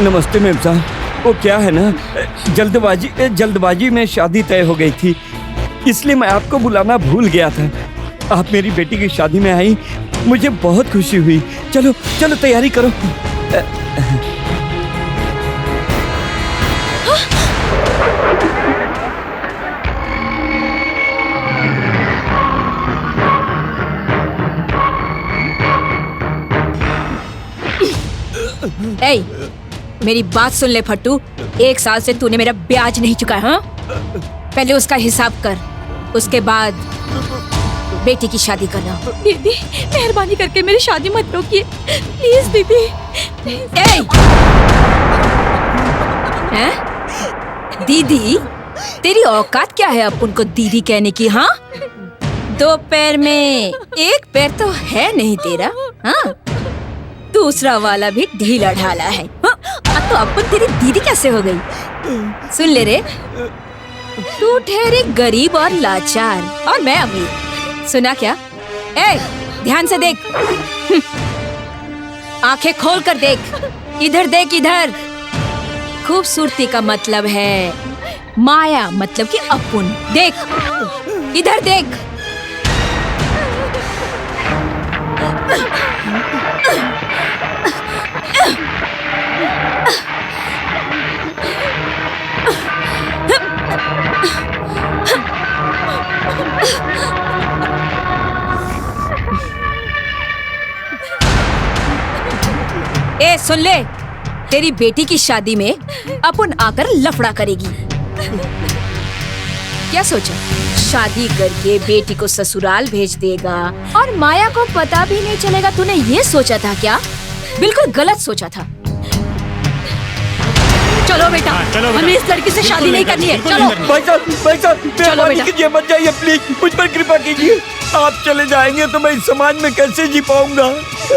नमस्ते मेम साहब। वो क्या है ना, जल्दबाजी में शादी तय हो गई थी, इसलिए मैं आपको बुलाना भूल गया था। आप मेरी बेटी की शादी में आई, मुझे बहुत खुशी हुई। चलो चलो तैयारी करो। ए, मेरी बात सुन ले फट्टू। 1 साल से तूने मेरा ब्याज नहीं चुका। हाँ, पहले उसका हिसाब कर, उसके बाद बेटी की शादी करना। दीदी मेहरबानी करके मेरी शादी मत रोकिए प्लीज दीदी। हैं? दीदी? तेरी औकात क्या है अपन को दीदी कहने की? हाँ, 2 पैर में 1 पैर तो है नहीं तेरा। हाँ, दूसरा वाला भी ढीला ढाला है। हाँ, तो अपन तेरी दीदी कैसे हो गई? सुन ले रे, तू ठहरे गरीब और लाचार और मैं अमीर। सुना क्या? ए, ध्यान से देख, आंखें खोल कर देख, इधर देख, इधर। खूबसूरती का मतलब है माया, मतलब कि अपुन। देख, इधर देख। ए, सुन ले, तेरी बेटी की शादी में अपन आकर लफड़ा करेगी। क्या सोचा? शादी करके बेटी को ससुराल भेज देगा और माया को पता भी नहीं चलेगा। तूने ये सोचा था क्या? बिल्कुल गलत सोचा था। चलो बेटा, हमें इस लड़की से शादी नहीं करनी है। चलो भाई साहब, मेहरबानी कीजिए, मत जाइए प्लीज, मुझ पर कृपा कीजिए। आप चले जाएंगे तो मैं इस समाज में कैसे जी पाऊंगा?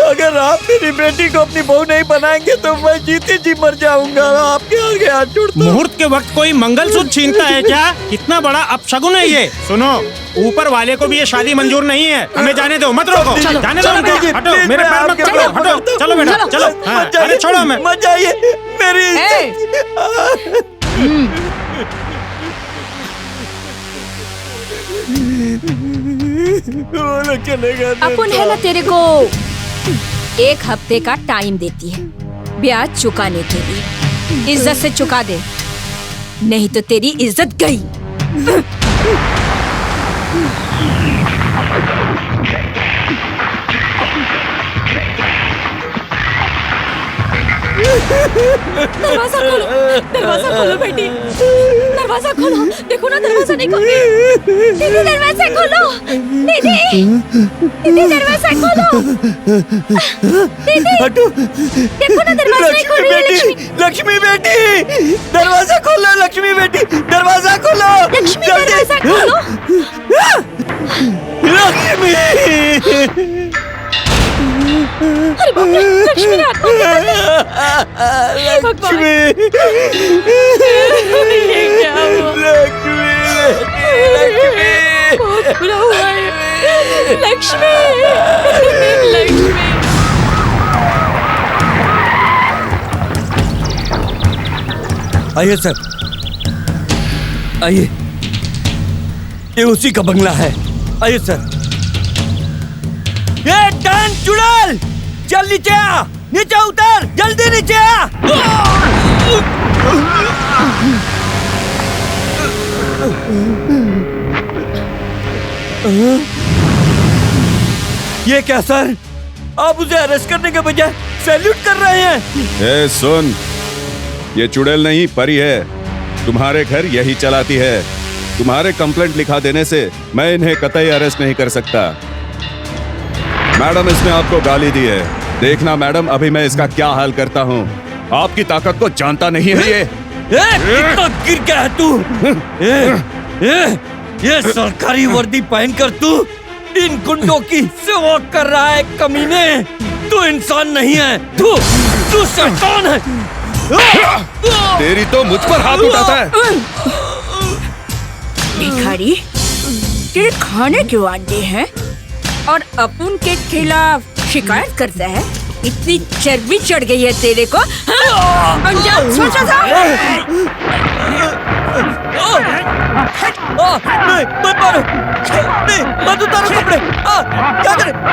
अगर आप मेरी बेटी को अपनी बहू नहीं बनाएंगे तो मैं जीते जी मर जाऊंगा। आपके आगे हाथ जोड़ता हूं। मुहूर्त के वक्त कोई मंगलसूत्र छीनता है क्या? कितना बड़ा अपशगुन है ये। सुनो, ऊपर वाले को भी ये शादी मंजूर नहीं है। हमें जाने दो, मत रोको। जाने दो उनको। हटो, मेरे पैर मत पकड़ो। हटो, चलो बेटा, चलो। अरे छोड़ो, मैं मत जाइए मेरी। चलेगा। अपन है ना तेरे को 1 हफ्ते का टाइम देती है ब्याज चुकाने के लिए। इज्जत से चुका दे, नहीं तो तेरी इज्जत गई। दरवाजा खोलो, दरवाजा खोलो बेटी, दरवाजा खोलो। देखो ना, दरवाजा नहीं खोल रही। दीदी दरवाजा खोलो, दीदी, दीदी दरवाजा खोलो। दीदी हटो, देखो ना, दरवाजा नहीं खोल रही है। लक्ष्मी, लक्ष्मी बेटी, दरवाजा खोलो। लक्ष्मी बेटी, दरवाजा खोलो। लक्ष्मी दरवाजा खोलो। लक्ष्मी, अरे बाप रे, लक्ष्मी ने आत्मा लक्ष्मी, ये क्या हुआ? लक्ष्मी, बहुत बुरा हुआ है। लक्ष्मी, लक्ष्मी। आइए सर, आइए, ये उसी का बंगला है। आइए सर। ये डान चुड़ैल, चल नीचे आ, नीचे उतर, जल्दी नीचे आ। ये क्या सर, आप उसे अरेस्ट करने के बजाय सैल्यूट कर रहे हैं? ए सुन, ये चुड़ैल नहीं परी है, तुम्हारे घर यही चलाती है। तुम्हारे कंप्लेंट लिखा देने से मैं इन्हें कतई अरेस्ट नहीं कर सकता। मैडम, इसने आपको गाली दी है। देखना मैडम, अभी मैं इसका क्या हाल करता हूँ। आपकी ताकत को जानता नहीं है ये। कितना गिर गया है तू? ये सरकारी वर्दी पहनकर तू इन गुंडों की सेवा कर रहा है कमीने। तू इंसान नहीं है, तू शैतान है। तेरी तो मुझ पर हाथ उठाता है। भिखारी, तेरे खाने क्यों आते हैं और अपन के खिलाफ शिकायत करता है? इतनी चर्बी चढ़ गई है तेरे को, हाँ? अंजाम सोचा था? नहीं, मत मारो, नहीं, मत उतारो कपड़े, क्या करे, मत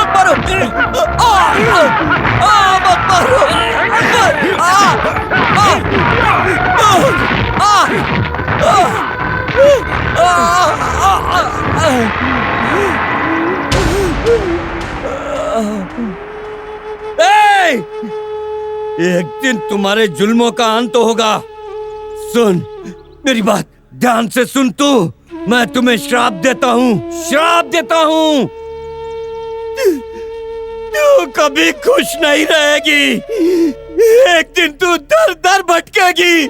मारो, मत मारो, एक दिन तुम्हारे जुल्मों का अंत होगा। सुन मेरी बात ध्यान से सुन तू, मैं तुम्हें श्राप देता हूँ। तू कभी खुश नहीं रहेगी। एक दिन तू दर दर भटकेगी।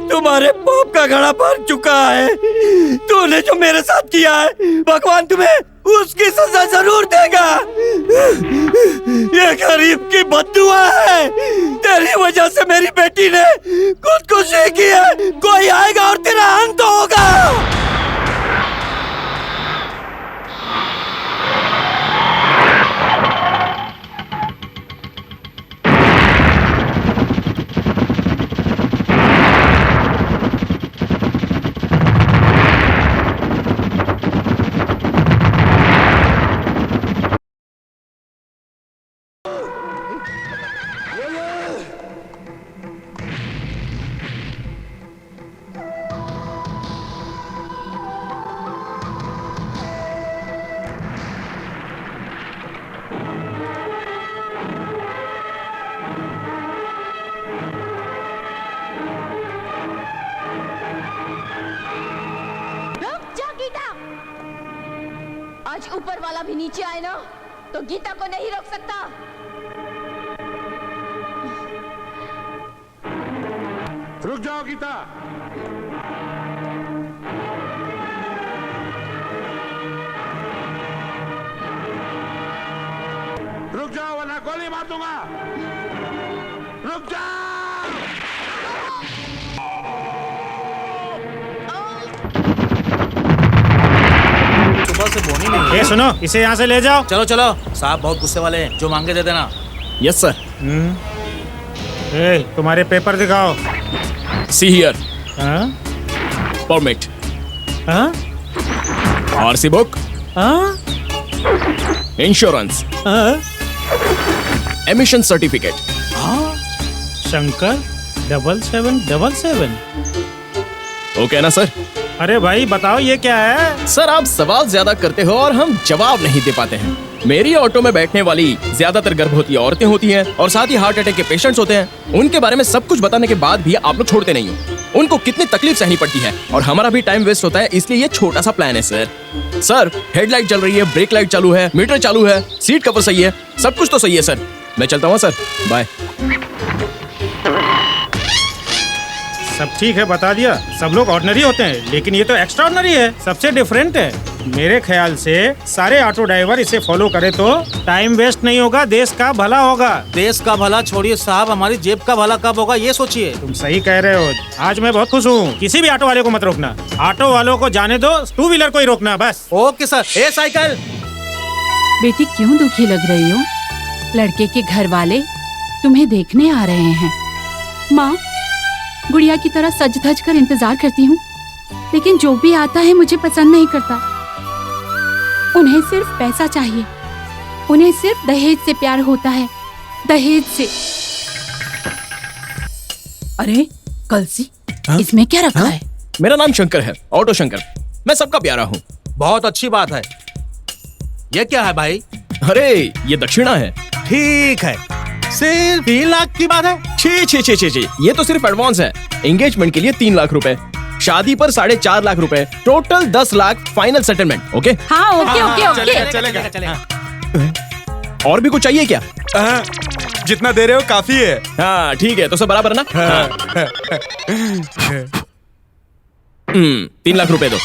तुम्हारे पाप का घड़ा भर चुका है। तूने जो मेरे साथ किया है, भगवान तुम्हें उसकी सजा जरूर देगा। ये गरीब की बद्दुआ है। तेरी वजह से मेरी बेटी ने खुदकुशी की है। कोई आएगा और तेरा अंत होगा। आज ऊपर वाला भी नीचे आए ना तो गीता को नहीं रोक सकता। रुक जाओ गीता। रुक जाओ वरना गोली मार दूंगा। रुक जाओ। सुबह से बोनी नहीं। ये सुनो, इसे यहाँ से ले जाओ। चलो चलो, साहब बहुत गुस्से वाले हैं, जो मांगे दे देना। Yes sir. तुम्हारे पेपर दिखाओ। See here. हाँ? परमिट, हाँ? आरसी बुक, हाँ? इंश्योरेंस, हाँ? Emission certificate. शंकर 7777। ओके ना सर? अरे भाई बताओ ये क्या है? सर आप सवाल ज्यादा करते हो और हम जवाब नहीं दे पाते हैं। मेरी ऑटो में बैठने वाली ज्यादातर गर्भवती औरतें होती हैं और साथ ही हार्ट अटैक के पेशेंट्स होते हैं। उनके बारे में सब कुछ बताने के बाद भी आप लोग छोड़ते नहीं हो। उनको कितनी तकलीफ सहनी पड़ती है और हमारा भी टाइम वेस्ट होता है, इसलिए ये छोटा सा प्लान है सर। सर हेडलाइट चल रही है, ब्रेक लाइट चालू है, मीटर चालू है, सीट कवर सही है, सब कुछ तो सही है सर। मैं चलता हूँ सर, बाय। सब ठीक है, बता दिया। सब लोग ऑर्डिनरी होते हैं, लेकिन ये तो एक्स्ट्रा ऑर्डिनरी है, सबसे डिफरेंट है। मेरे ख्याल से सारे ऑटो ड्राइवर इसे फॉलो करे तो टाइम वेस्ट नहीं होगा, देश का भला होगा। देश का भला छोड़िए साहब, हमारी जेब का भला कब होगा ये सोचिए। तुम सही कह रहे हो। आज मैं बहुत खुश हूँ। किसी भी ऑटो वाले को मत रोकना। ऑटो वालों को जाने दो, टू व्हीलर को ही रोकना बस। Okay sir. ए साइकिल। बेटी क्यों दुखी लग रही हो? लड़के के घर वाले तुम्हें देखने आ रहे हैं। माँ, गुड़िया की तरह सज धज कर इंतजार करती हूँ, लेकिन जो भी आता है मुझे पसंद नहीं करता। उन्हें सिर्फ पैसा चाहिए, उन्हें सिर्फ दहेज से प्यार होता है, दहेज से। अरे कलसी, इसमें क्या रखा है? मेरा नाम शंकर है, ऑटो शंकर। मैं सबका प्यारा हूँ। बहुत अच्छी बात है। ये क्या है भाई? अरे ये दक्षिणा है। ठीक है, सिर्फ 3 लाख की बात है। छी छी छी छी छी, ये तो सिर्फ एडवांस है। एंगेजमेंट के लिए 3 लाख रुपए, शादी पर 4.5 लाख रुपए, total 10 lakh final settlement. Okay? हाँ ओके ओके ओके। चलेगा। और भी कुछ चाहिए क्या? जितना दे रहे हो काफी है। हाँ ठीक है, तो सब बराबर ना? 3 लाख रुपए दो।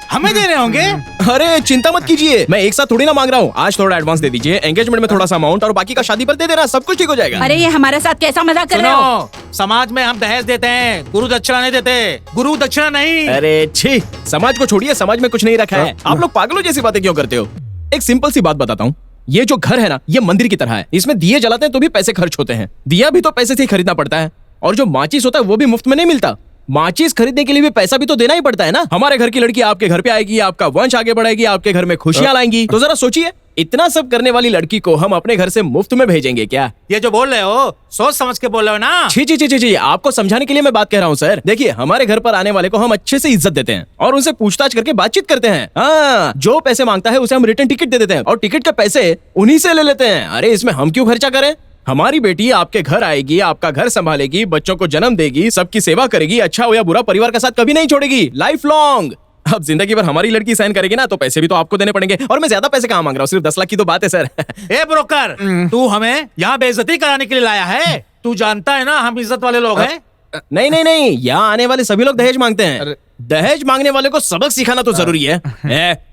हमें दे रहे होंगे? अरे चिंता मत कीजिए, मैं एक साथ थोड़ी ना मांग रहा हूँ। आज थोड़ा एडवांस दे दीजिए, एंगेजमेंट में थोड़ा सा अमाउंट और बाकी का शादी पर दे देना, सब कुछ ठीक हो जाएगा। अरे ये हमारे साथ कैसा मजाक कर रहे हो? सुनो, समाज में हम दहेज देते हैं, गुरु दक्षिणा नहीं देते। गुरु दक्षिणा नहीं। अरे छी, समाज को छोड़िए, समाज में कुछ नहीं रखा है। आप लोग पागलों जैसी बातें क्यों करते हो? एक सिंपल सी बात बताता हूँ, ये जो घर है ना, ये मंदिर की तरह है। इसमें दिए जलाते हैं तो भी पैसे खर्च होते हैं, दिया भी तो पैसे से ही खरीदना पड़ता है। और जो माचिस होता है वो भी मुफ्त में नहीं मिलता, माचिस खरीदने के लिए भी पैसा भी तो देना ही पड़ता है ना। हमारे घर की लड़की आपके घर पे आएगी, आपका वंश आगे बढ़ेगी, आपके घर में खुशियां लाएंगी। तो जरा सोचिए, इतना सब करने वाली लड़की को हम अपने घर से मुफ्त में भेजेंगे क्या? ये जो बोल रहे हो सोच समझ के बोल रहे हो ना। छी छी छी छी छी, आपको समझाने के लिए मैं बात कह रहा हूँ सर। देखिए, हमारे घर पर आने वाले को हम अच्छे से इज्जत देते हैं और उनसे पूछताछ करके बातचीत करते हैं। हाँ, जो पैसे मांगता है उसे हम रिटर्न टिकट दे देते हैं और टिकट के पैसे उन्हीं से ले लेते हैं। अरे इसमें हम क्यों खर्चा करें? हमारी बेटी आपके घर आएगी, आपका घर संभालेगी, बच्चों को जन्म देगी, सबकी सेवा करेगी, अच्छा हो या बुरा परिवार का साथ कभी नहीं छोड़ेगी, लाइफ लॉन्ग। अब जिंदगी भर हमारी लड़की साइन करेगी ना, तो पैसे भी तो आपको देने पड़ेंगे। और मैं ज्यादा पैसे कहाँ मांग रहा हूँ, सिर्फ 10 लाख की तो बात है सर। ए ब्रोकर, तू हमें यहाँ बेइज्जती कराने के लिए लाया है? तू जानता है ना हम इज्जत वाले लोग हैं। नहीं नहीं नहीं, यहाँ आने वाले सभी लोग दहेज मांगते हैं। दहेज मांगने वाले को सबक सिखाना तो जरूरी है।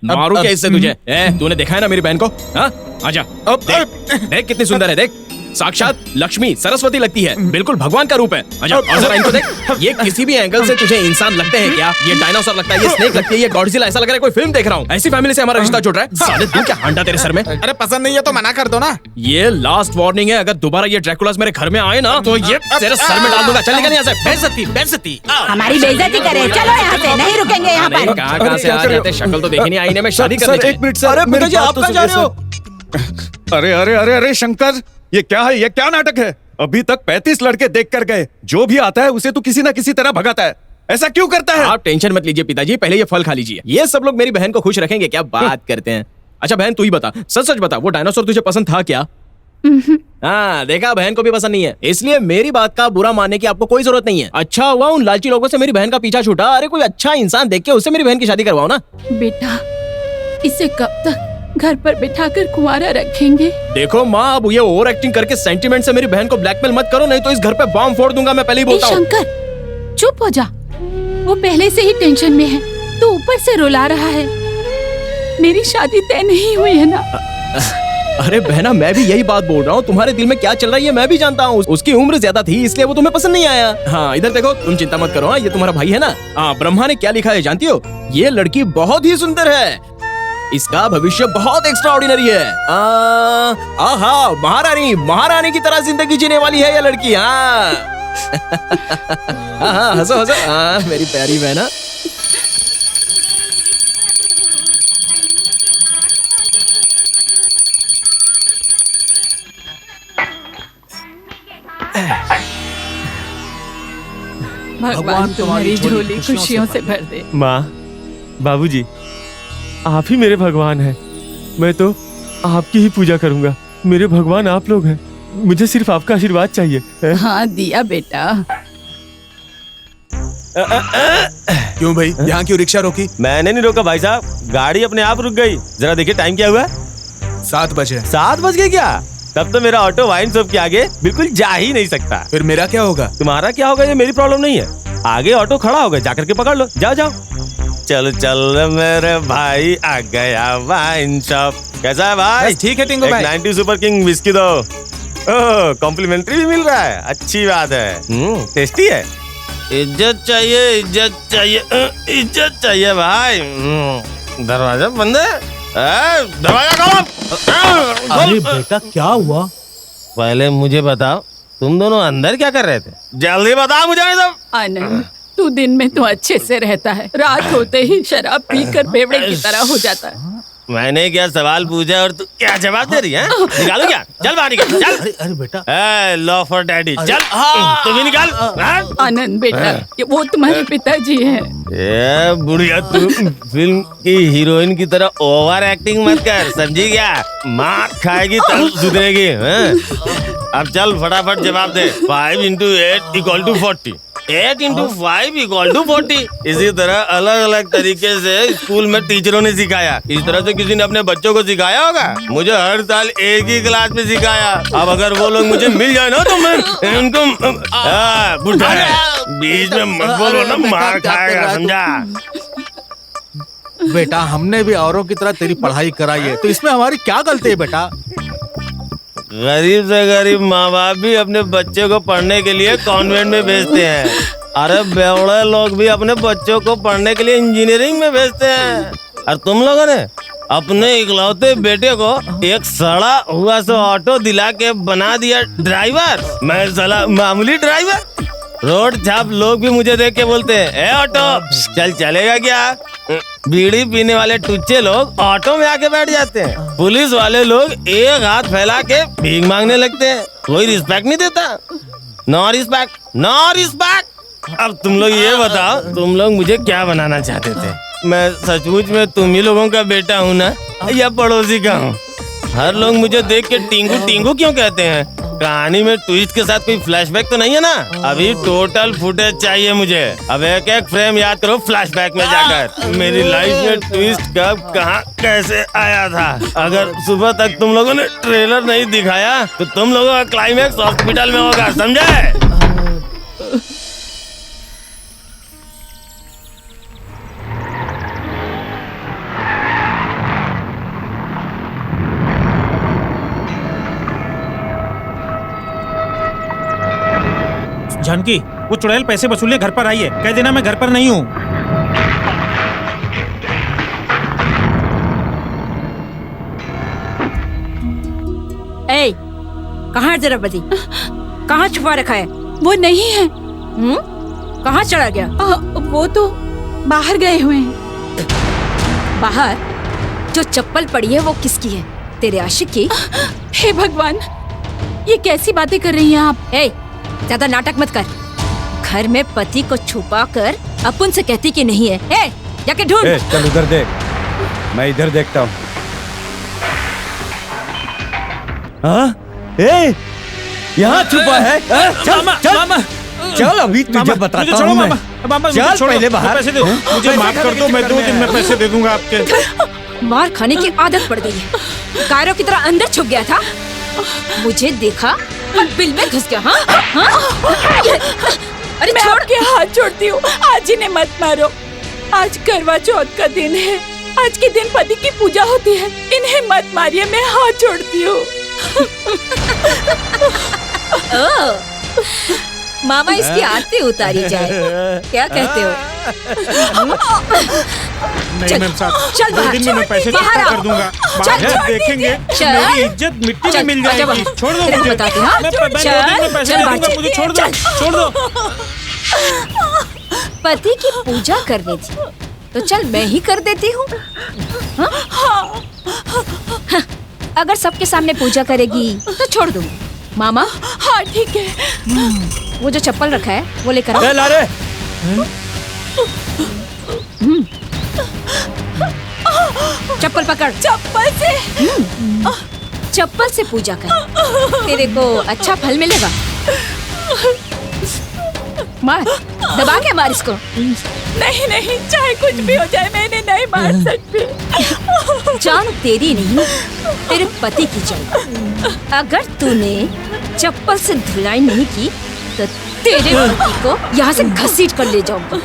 मारू क्या इससे तुझे? तूने देखा है ना मेरी बहन को? हाँ, आजा। देख कितनी सुंदर है, देख, साक्षात लक्ष्मी सरस्वती लगती है, बिल्कुल भगवान का रूप है। आजा, और जरा इनको देख, ये किसी भी एंगल से तुझे इंसान लगते हैं क्या? ये डायनासोर लगता है, ये स्नेक लगती है, ये गॉडजिला, ऐसा लग रहा है कोई फिल्म देख रहा हूँ। ऐसी फैमिली से हमारा रिश्ता जुड़ रहा है। साले तू क्या हांडा तेरे सर में? अरे पसंद नहीं है तो मना कर दो ना। ये लास्ट वार्निंग है, अगर दोबारा ये ड्रैकुलास मेरे घर में आए ना तो ये तेरे सर में डाल दूंगा। चल निकल यहाँ से। बेइज्जती बेइज्जती। हमारी बेइज्जती करे, चलो यहाँ से, नहीं रुकेंगे यहाँ पर। कहाँ से आ जाते, शक्ल तो देखी नहीं, आईने में शादी करने सर, एक मिनट सर, अरे मेरी पिताजी, बात आप तो कहाँ जा रहे हो? अरे अरे अरे अरे शंकर, ये क्या है? ये क्या नाटक है? अभी तक 35 लड़के देख कर गए, जो भी आता है उसे तो किसी ना किसी तरह भगाता है। ऐसा क्यों करता है? आप टेंशन मत लीजिए पिताजी, पहले ये फल खा लीजिए। ये सब लोग मेरी बहन को खुश रखेंगे, क्या बात करते हैं। अच्छा बहन, तू ही बता, सच सच बता, वो डायनासोर तुझे पसंद था क्या? हाँ देखा, बहन को भी पसंद नहीं है, इसलिए मेरी बात का बुरा मानने की आपको कोई जरूरत नहीं है। अच्छा हुआ उन लालची लोगों से मेरी बहन का पीछा छूटा। अरे कोई अच्छा इंसान देख के उससे मेरी बहन की शादी करवाओ ना। बेटा, इसे कब तक घर पर बिठाकर कुंवारा रखेंगे? देखो माँ, अब ये ओवर एक्टिंग करके सेंटिमेंट से मेरी बहन को ब्लैकमेल मत करो, नहीं तो इस घर पे बॉम्ब फोड़ दूंगा, मैं पहले ही बोलता हूँ। शंकर, चुप हो जा, वो पहले से ही टेंशन में है, तो ऊपर से रुला रहा है। मेरी शादी तय नहीं हुई है ना। अरे बहना, मैं भी यही बात बोल रहा हूँ, तुम्हारे दिल में क्या चल रहा है ये मैं भी जानता हूँ। उसकी उम्र ज्यादा थी इसलिए वो तुम्हें पसंद नहीं आया। हाँ इधर देखो, तुम चिंता मत करो, ये तुम्हारा भाई है ना। हाँ, ब्रह्मा ने क्या लिखा है जानती हो? ये लड़की बहुत ही सुंदर है, इसका भविष्य बहुत एक्स्ट्राऑर्डिनरी है। आहा, महारानी महारानी की तरह जिंदगी जीने वाली है ये लड़की। हाँ हाँ, हंसो हंसो, हाँ मेरी प्यारी बहना। भगवान तुम्हारी झोली खुशियों से भर दे। माँ, बाबूजी, आप ही मेरे भगवान हैं। मैं तो आपकी ही पूजा करूंगा। मेरे भगवान आप लोग हैं, मुझे सिर्फ आपका आशीर्वाद चाहिए। हाँ दिया बेटा। क्यों भाई, यहाँ क्यों रिक्शा रोकी? मैंने नहीं रोका भाई साहब, गाड़ी अपने आप रुक गई। जरा देखिए टाइम क्या हुआ है? 7 बजे। 7 बज गए क्या? तब तो मेरा ऑटो वाइन शॉप के आगे बिल्कुल जा ही नहीं सकता। फिर मेरा क्या होगा? तुम्हारा क्या होगा ये मेरी प्रॉब्लम नहीं है। आगे ऑटो खड़ा होगा, जाकर के पकड़ लो, जाओ जाओ। चल चल मेरे भाई, आ गया वाइन शॉप। कैसा है भाई? ठीक है टिंगो भाई। 90 सुपर किंग विस्की दो। ओह, कॉम्प्लीमेंट्री भी मिल रहा है, अच्छी बात है। टेस्टी है। इज्जत चाहिए, इज्जत चाहिए, इज्जत चाहिए भाई। दरवाजा बंद है, दरवाजा खोलो। अरे बेटा क्या हुआ? पहले मुझे बताओ, तुम दोनों अंदर क्या कर रहे थे? जल्दी बताओ मुझे। आनंद, तू दिन में तो अच्छे से रहता है, रात होते ही शराब पीकर बेवड़े की तरह हो जाता है। मैंने क्या सवाल पूछा और तू क्या जवाब दे रही है? निकालो क्या? चल बाहर निकल, चल। अरे बेटा, लॉ फॉर डैडी, चल तू भी निकाल। आनंद बेटा, वो तुम्हारे पिताजी हैं। ये बुढ़िया, तू फिल्म की हीरोइन की तरह ओवर एक्टिंग मत कर, समझी क्या? मार खाएगी तब सुधरेगी। अब चल फटाफट जवाब दे। 5 × 8 = 40। 8 into 5 equal to 40। इसी तरह अलग अलग तरीके से स्कूल में टीचरों ने सिखाया। इस तरह से किसी ने अपने बच्चों को सिखाया होगा? मुझे हर साल एक ही क्लास में सिखाया। अब अगर वो लोग मुझे मिल जाए ना तो मैं उनको बुढ़ा बीच में मत बोलो ना, मार खाएगा, समझा? बेटा हमने भी औरों की तरह तेरी पढ़ाई कराई है, तो इसमें हमारी क्या गलती है बेटा? गरीब से गरीब माँ बाप भी अपने बच्चे को पढ़ने के लिए कॉन्वेंट में भेजते हैं। अरे बेवड़े लोग भी अपने बच्चों को पढ़ने के लिए इंजीनियरिंग में भेजते हैं। और तुम लोगों ने अपने इकलौते बेटे को एक सड़ा हुआ सा ऑटो दिला के बना दिया ड्राइवर। मैं साला मामूली ड्राइवर। रोड छाप लोग भी मुझे देख के बोलते हैं, ए ऑटो चल चलेगा क्या? बीड़ी पीने वाले टुच्चे लोग ऑटो में आके बैठ जाते हैं। पुलिस वाले लोग एक हाथ फैला के भीख मांगने लगते हैं। कोई रिस्पेक्ट नहीं देता। No respect, no respect. अब तुम लोग ये बताओ, तुम लोग मुझे क्या बनाना चाहते थे? मैं सचमुच में तुम ही लोगों का बेटा हूँ ना, या पड़ोसी का हूँ? हर लोग मुझे देख के टिंगू टिंगू क्यों कहते हैं? कहानी में ट्विस्ट के साथ कोई फ्लैशबैक तो नहीं है ना? अभी टोटल फुटेज चाहिए मुझे। अब एक एक फ्रेम याद करो फ्लैशबैक में जाकर। मेरी लाइफ में ट्विस्ट कब कहाँ कैसे आया था? अगर सुबह तक तुम लोगों ने ट्रेलर नहीं दिखाया तो तुम लोगों का क्लाइमैक्स हॉस्पिटल में होगा, समझे? जानकी, वो चुड़ैल पैसे वसूलने घर पर आई है। कह देना मैं घर पर नहीं हूँ। ए, कहाँ है जरा बदी? कहाँ छुपा रखा है? वो नहीं है। कहाँ चला गया? वो तो बाहर गए हुए हैं। बाहर? जो चप्पल पड़ी है वो किसकी है? तेरे आशिक की? हे भगवान, ये कैसी बातें कर रही हैं आप? ए, ज्यादा नाटक मत कर। घर में पति को छुपा कर अपन से कहती कि नहीं है। ए, जाके ढूंढ। चल उधर देख, मैं इधर देखता हूँ। यहाँ छुपा है? चल चल चल, अभी तुझे बताता हूँ मैं। चल पहले बाहर। पैसे दो, मुझे माफ कर दो, मैं 2 दिन में पैसे दे दूंगा आपके। मार खाने की आदत पड़ गई है। कायरों की तरह अंदर छुप गया था, मुझे देखा और बिल में घुस गया। अरे मैं आपके हाथ जोड़ती हूँ, आज इन्हें मत मारो। आज करवा चौथ का दिन है। आज के दिन पति की पूजा होती है। इन्हें मत मारिए, मैं हाथ जोड़ती हूँ। मामा इसकी आरती उतारी जाए, क्या कहते हो? नहीं मैम साहब, चल 2 दिन में मैं पैसे चुकता कर दूंगा। बाहर देखेंगे, मेरी इज्जत मिट्टी में मिल जाएगी। छोड़ दो मुझे। बताती हूँ। मैं 2 दिन में पैसे दे दूंगा, मुझे छोड़ दो, छोड़ दो। पति की पूजा करनी थी तो चल मैं ही कर देती हूँ। अगर सबके सामने पूजा करेगी तो छोड़ दूंगी। मामा, हाँ ठीक है। वो जो चप्पल रखा है वो लेकर आओ। ला रे। चप्पल पकड़। चप्पल से? चप्पल से पूजा कर, तेरे को अच्छा फल मिलेगा। मार, दबा के मार इसको। नहीं नहीं, चाहे कुछ भी हो जाए मैं इन्हें नहीं मार सकती। जान तेरी नहीं, तेरे पति की जान। अगर तूने चप्पल से धुलाई नहीं की तो तेरे पति को यहाँ से घसीट कर ले जाऊंगा।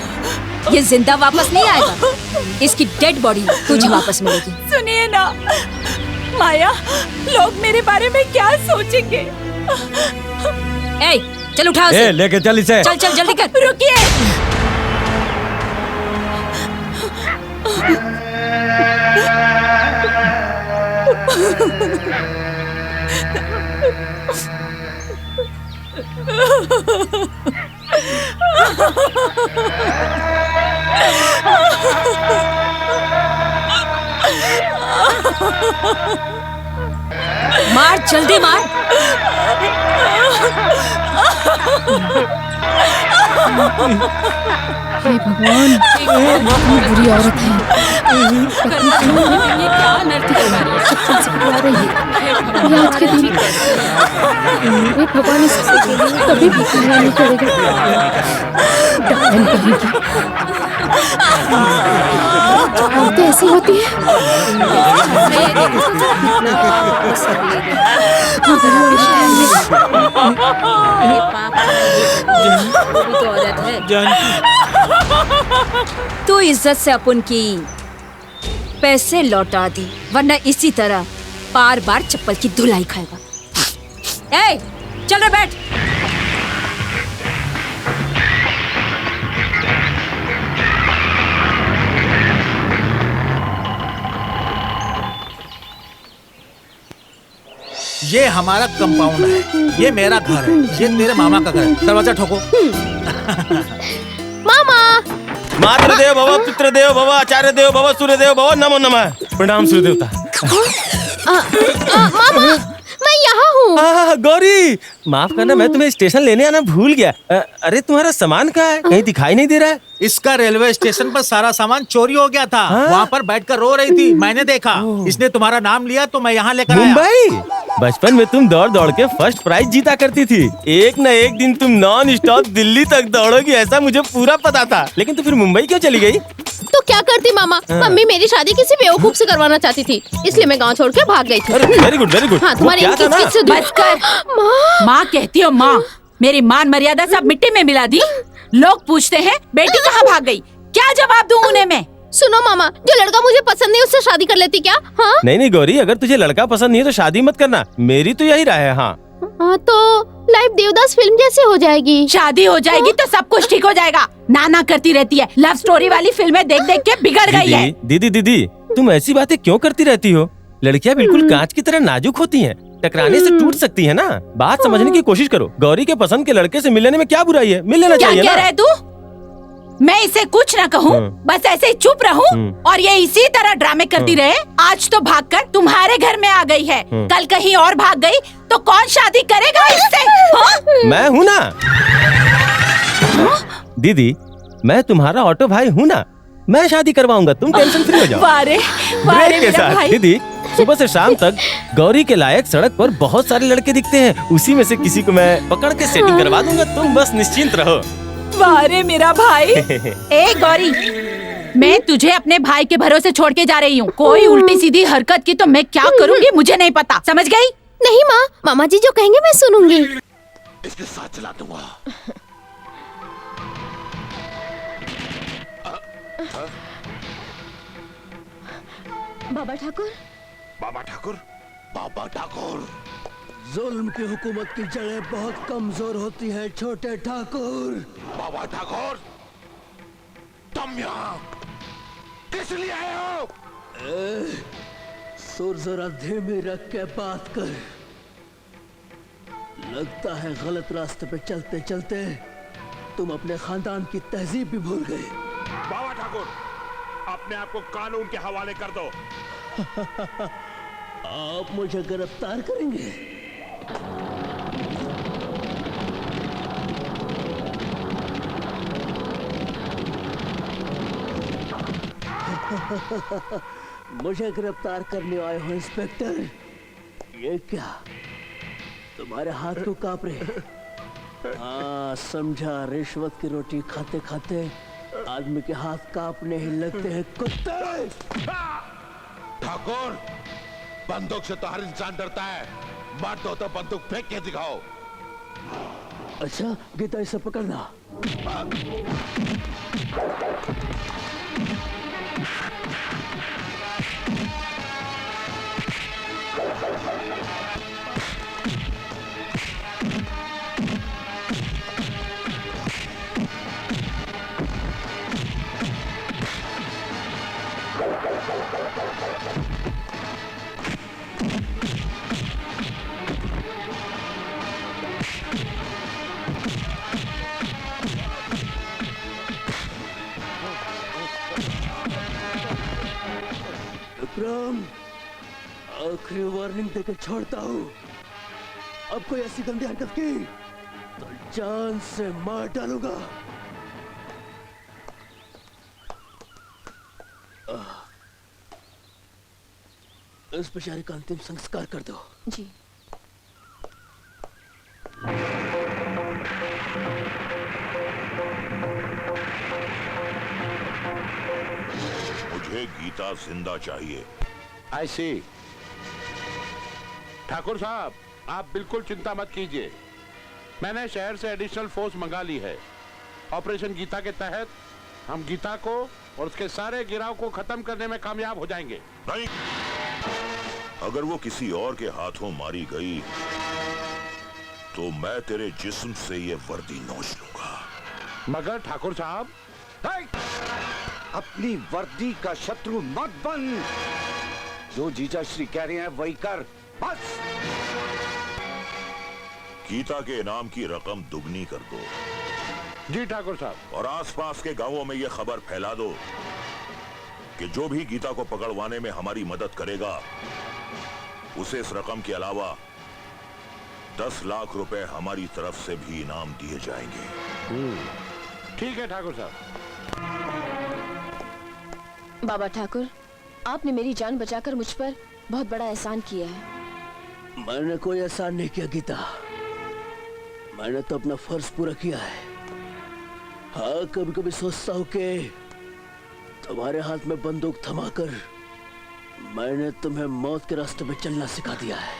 ये जिंदा वापस नहीं आएगा, इसकी डेड बॉडी तुझे वापस मिलेगी। सुनिए ना माया, लोग मेरे बारे में क्या सोचेंगे? ए, चल उठा उसे। लेके चल इसे। चल चल जल्दी कर। रुकिए। मार, जल्दी मार। हे भगवान, इतनी बुरी औरत है। ये क्या अनर्थ करवा रही है? ये आज के दिन हे भगवान, इससे कभी भी कहना नहीं पड़ेगा। डायन कहेगी। औरतें ऐसी होती है। तू इज्जत से अपन की पैसे लौटा दी, वरना इसी तरह बार बार चप्पल की धुलाई खाएगा। ए, चल रे बैठ। ये हमारा कंपाउंड है, ये मेरा घर है, ये तेरे मामा का घर है। दरवाजा ठोको। मामा। मातृदेव भव, पितृदेव भव, आचार्य देव भव, सूर्यदेव भव, नमो नमः। प्रणाम सूर्य देवता। मामा, मैं यहाँ हूँ। गौरी, माफ करना, मैं तुम्हें स्टेशन लेने आना भूल गया। अरे तुम्हारा सामान कहाँ है? कहीं दिखाई नहीं दे रहा है। इसका रेलवे स्टेशन पर सारा सामान चोरी हो गया था। वहाँ पर बैठकर रो रही थी, मैंने देखा। इसने तुम्हारा नाम लिया तो मैं यहाँ लेकर आया। मुंबई, बचपन में तुम दौड़ दौड़ के फर्स्ट प्राइज जीता करती थी। एक न एक दिन तुम नॉन स्टॉप दिल्ली तक दौड़ोगी, ऐसा मुझे पूरा पता था। लेकिन तू फिर मुंबई क्यों चली गई? तो क्या करती मामा, मम्मी मेरी शादी किसी बेवकूफ से करवाना चाहती थी, इसलिए मैं गांव छोड़ के भाग गई थी। Very good, very good. हाँ, तुम्हारी बस कर। माँ कहती हो माँ, मेरी मान मर्यादा सब मिट्टी में मिला दी। लोग पूछते हैं बेटी कहाँ भाग गई, क्या जवाब दूं उन्हें मैं? सुनो मामा, जो लड़का मुझे पसंद नहीं उससे शादी कर लेती क्या? हाँ नहीं गौरी, अगर तुझे लड़का पसंद नहीं है तो शादी मत करना। मेरी तो यही राय है। हाँ तो लाइफ देवदास फिल्म जैसी हो जाएगी। शादी हो जाएगी तो सब कुछ ठीक हो जाएगा। नाना करती रहती है, लव स्टोरी वाली फिल्में देख देख के बिगड़ गई है। दीदी, तुम ऐसी बातें क्यों करती रहती हो? लड़कियां बिल्कुल कांच की तरह नाजुक होती हैं, टकराने से टूट सकती है ना। बात समझने की कोशिश करो। गौरी के पसंद के लड़के से मिलने में क्या बुराई है? मिल लेना चाहिए ना। क्या कह रहा है तू? मैं इसे कुछ न कहूँ, बस ऐसे ही चुप रहूँ और ये इसी तरह ड्रामे करती रहे। आज तो भागकर तुम्हारे घर में आ गई है, कल कहीं और भाग गई तो कौन शादी करेगा इससे? हाँ? मैं हूँ ना। दीदी, मैं तुम्हारा ऑटो भाई हूँ ना, मैं शादी करवाऊंगा, तुम टेंशन फ्री हो जाओ। वारे ब्रेक के साथ दीदी, सुबह से शाम तक गौरी के लायक सड़क पर बहुत सारे लड़के दिखते हैं, उसी में से किसी को मैं पकड़ के सेटिंग करवा दूंगा। तुम बस निश्चिंत रहो। वारे मेरा भाई। ए गौरी, मैं तुझे अपने भाई के भरोसे छोड़ के जा रही हूँ। कोई उल्टी सीधी हरकत की तो मैं क्या करूँगी मुझे नहीं पता, समझ गई? नहीं माँ, मामा जी जो कहेंगे मैं सुनूंगी। इसके साथ चला दूंगा। बाबा ठाकुर, बाबा ठाकुर, बाबा ठाकुर। जुल्म की हुकूमत की जड़ें बहुत कमजोर होती हैं छोटे ठाकुर। बाबा ठाकुर, तुम यहाँ किस लिए आए हो? सुर जरा धीमे रख के बात कर। लगता है गलत रास्ते पे चलते चलते तुम अपने खानदान की तहजीब भी भूल गए। बाबा ठाकुर, अपने आप को कानून के हवाले कर दो। आप मुझे गिरफ्तार करेंगे? मुझे गिरफ्तार करने आए हो इंस्पेक्टर? ये क्या, तुम्हारे हाथ क्यों कांप रहे? हाँ समझा, रिश्वत की रोटी खाते खाते आदमी के हाथ कांपने ही लगते हैं कुत्ते। ठाकुर, बंदूक से तो हर इंसान डरता है, मार दो तो बंदूक फेंक के दिखाओ। अच्छा, गीता इसे पकड़ना। विक्रम, आखिरी वार्निंग देकर छोड़ता हूँ। अब कोई ऐसी गंदी हरकत की तो जान से मार डालूंगा। इस बेचारे का अंतिम संस्कार कर दो। जी। मुझे गीता जिंदा चाहिए। ऐसी ठाकुर साहब, आप बिल्कुल चिंता मत कीजिए। मैंने शहर से एडिशनल फोर्स मंगा ली है। ऑपरेशन गीता के तहत हम गीता को और उसके सारे गिराव को खत्म करने में कामयाब हो जाएंगे। नहीं, अगर वो किसी और के हाथों मारी गई तो मैं तेरे जिस्म से ये वर्दी नोच लूंगा। मगर ठाकुर साहब, अपनी वर्दी का शत्रु मत बन। जो जीजा श्री कह रहे हैं वही कर, बस। गीता के इनाम की रकम दुगनी कर दो। जी ठाकुर साहब। और आसपास के गांवों में यह खबर फैला दो कि जो भी गीता को पकड़वाने में हमारी मदद करेगा उसे इस रकम के अलावा 10 लाख रुपए हमारी तरफ से भी इनाम दिए जाएंगे। ठीक है ठाकुर साहब। बाबा ठाकुर, आपने मेरी जान बचाकर मुझ पर बहुत बड़ा एहसान किया है। मैंने कोई एहसान नहीं किया गीता, मैंने तो अपना फर्ज पूरा किया है। हाँ, कभी कभी सोचता हूँ कि तुम्हारे हाथ में बंदूक थमाकर मैंने तुम्हें मौत के रास्ते पे चलना सिखा दिया है।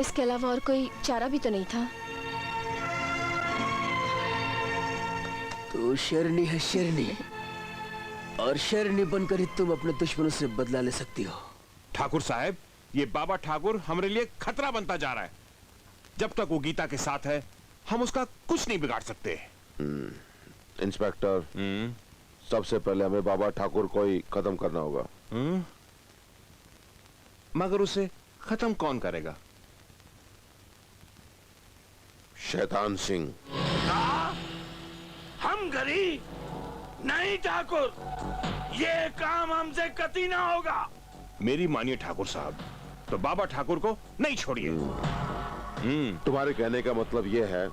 इसके अलावा और कोई चारा भी तो नहीं था। तू शेरनी है, शेरनी, और शेरनी बनकर ही तुम अपने दुश्मनों से बदला ले सकती हो। ठाकुर साहब, ये बाबा ठाकुर हमारे लिए खतरा बनता जा रहा है। जब तक वो गीता के साथ है हम उसका कुछ नहीं बिगाड़ सकते। इंस्पेक्टर, सबसे पहले हमें बाबा ठाकुर को ही खत्म करना होगा। मगर उसे खत्म कौन करेगा? शैतान सिंह। हम गरीब नहीं ठाकुर, ये काम हमसे कतई ना होगा। मेरी मानिए ठाकुर साहब, तो बाबा ठाकुर को नहीं छोड़िए। तुम्हारे कहने का मतलब यह है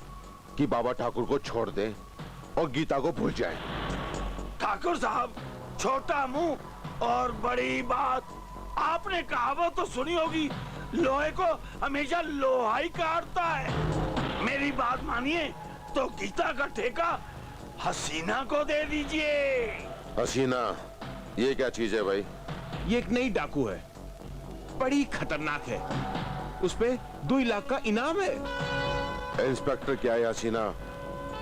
कि बाबा ठाकुर को छोड़ दें और गीता को भूल जाएं। ठाकुर साहब, छोटा मुंह और बड़ी बात। आपने कहावत तो सुनी होगी, लोहे को हमेशा लोहा ही काटता है। मेरी बात मानिए तो गीता का ठेका हसीना को दे दीजिए। हसीना, ये क्या चीज है भाई? ये एक नई डाकू है, बड़ी खतरनाक है। उस पे 2 लाख का इनाम है। इंस्पेक्टर, क्या है हसीना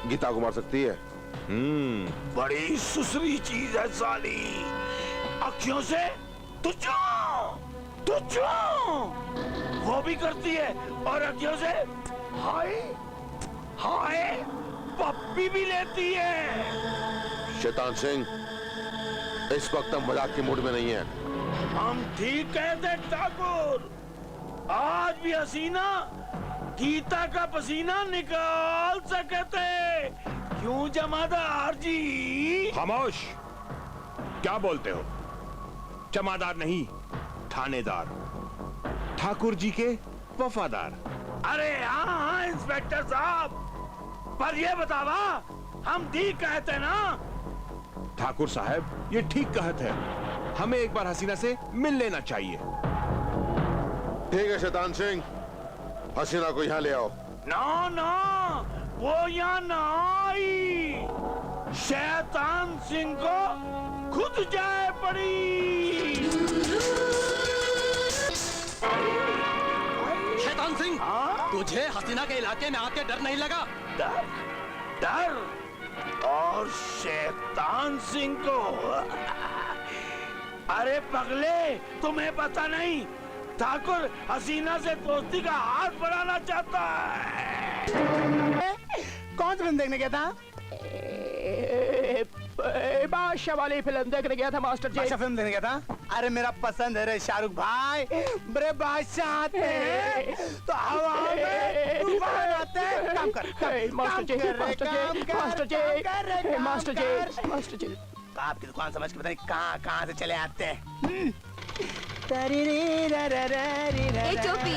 गीता को मार सकती है? बड़ी सुसरी चीज है साली। अखियों से तुझो वो भी करती है, और अखियों से हाय हाय पप्पी भी लेती है। शैतान सिंह, इस वक्त हम मजाक के मूड में नहीं है। हम ठीक कहते ठाकुर, आज भी हसीना गीता का पसीना निकाल सकते। क्यों जमादार जी? खामोश, क्या बोलते हो? जमादार नहीं, थानेदार, ठाकुर जी के वफादार। अरे हाँ इंस्पेक्टर साहब, पर ये बतावा हम ठीक कहते ना? ठाकुर साहब, ये ठीक कहते हैं। हमें एक बार हसीना से मिल लेना चाहिए। ठीक है शैतान सिंह, हसीना को यहाँ ले आओ। ना, वो यहाँ ना आई। शैतान सिंह को खुद जाए पड़ी। शैतान सिंह, तुझे हसीना के इलाके में आके डर नहीं लगा? डर और शैतान सिंह को? अरे पगले, तुम्हें पता नहीं, ठाकुर हसीना से दोस्ती का हाथ बढ़ाना चाहता है। कौन सी फिल्म देखने गया था? बादशाह वाली फिल्म देखने गया था मास्टर जी। बादशाह फिल्म देखने गया था? अरे मेरा पसंद है रे शाहरुख भाई। बड़े बादशाह आते हैं तो हवा में तूफान आते हैं। काम कर मास्टर जी, मास्टर जी। आपकी दुकान समझ के पता नहीं कहाँ से चले आते हैं। ए टोपी,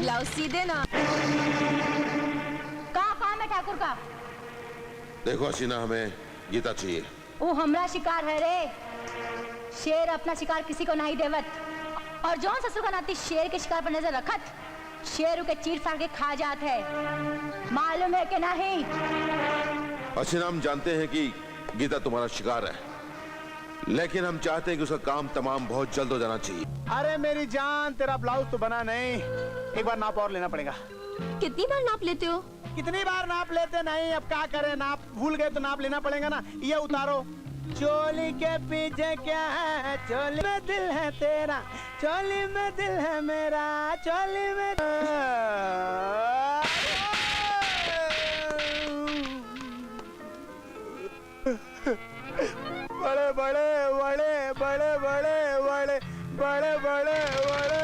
लाओ सीधे ना। कहाँ काम है ठाकुर का? देखो हसीना, हमें गीता चाहिए। वो हमरा शिकार है रे। शेर अपना शिकार किसी को नहीं देवत, और जौन ससुर का नाती शेर के शिकार पर नजर रखत, शेर के चीर फाड़ के खा जात है। मालूम है कि नहीं? हसीना, हम जानते हैं कि गीता तुम्हारा शिकार है, लेकिन हम चाहते हैं कि उसका काम तमाम बहुत जल्द हो जाना चाहिए। अरे मेरी जान, तेरा ब्लाउज तो बना नहीं, एक बार नाप और लेना पड़ेगा। कितनी बार नाप लेते हो? कितनी बार नाप लेते नहीं, अब क्या करें, नाप भूल गए तो नाप लेना पड़ेगा ना। ये उतारो। चोली के पीछे क्या है, चोली में दिल है तेरा, चोली में दिल है मेरा, चोली में बड़े बड़े बड़े बड़े बड़े बड़े बड़े बड़े बड़े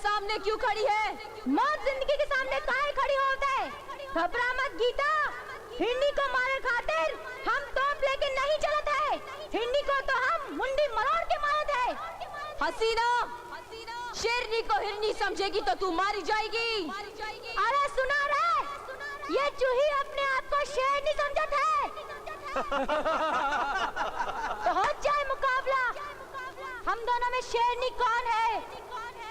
सामने क्यों खड़ी है? मौत जिंदगी के सामने काहे खड़ी होता है? घबरा मत गीता, हिंदी को मारे खातिर हम तोप लेके नहीं चलत है, हिंदी को तो हम मुंडी मरोड़ के मारत है। हसीना, शेरनी को हिरनी समझेगी तो तू मारी जाएगी। अरे सुना रे, ये चूही अपने आप को शेरनी समझत है। तो हो जाए मुकाबला, हम दोनों में शेरनी कौन है?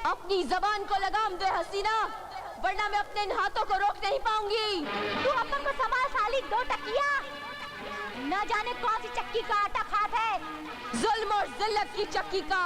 अपनी जबान को लगाम दे हसीना, वरना मैं अपने इन हाथों को रोक नहीं पाऊंगी। तू अपन को संभाल साली दो टकिया, न जाने कौन सी चक्की का आटा खात है, जुल्म और जिल्लत की चक्की का।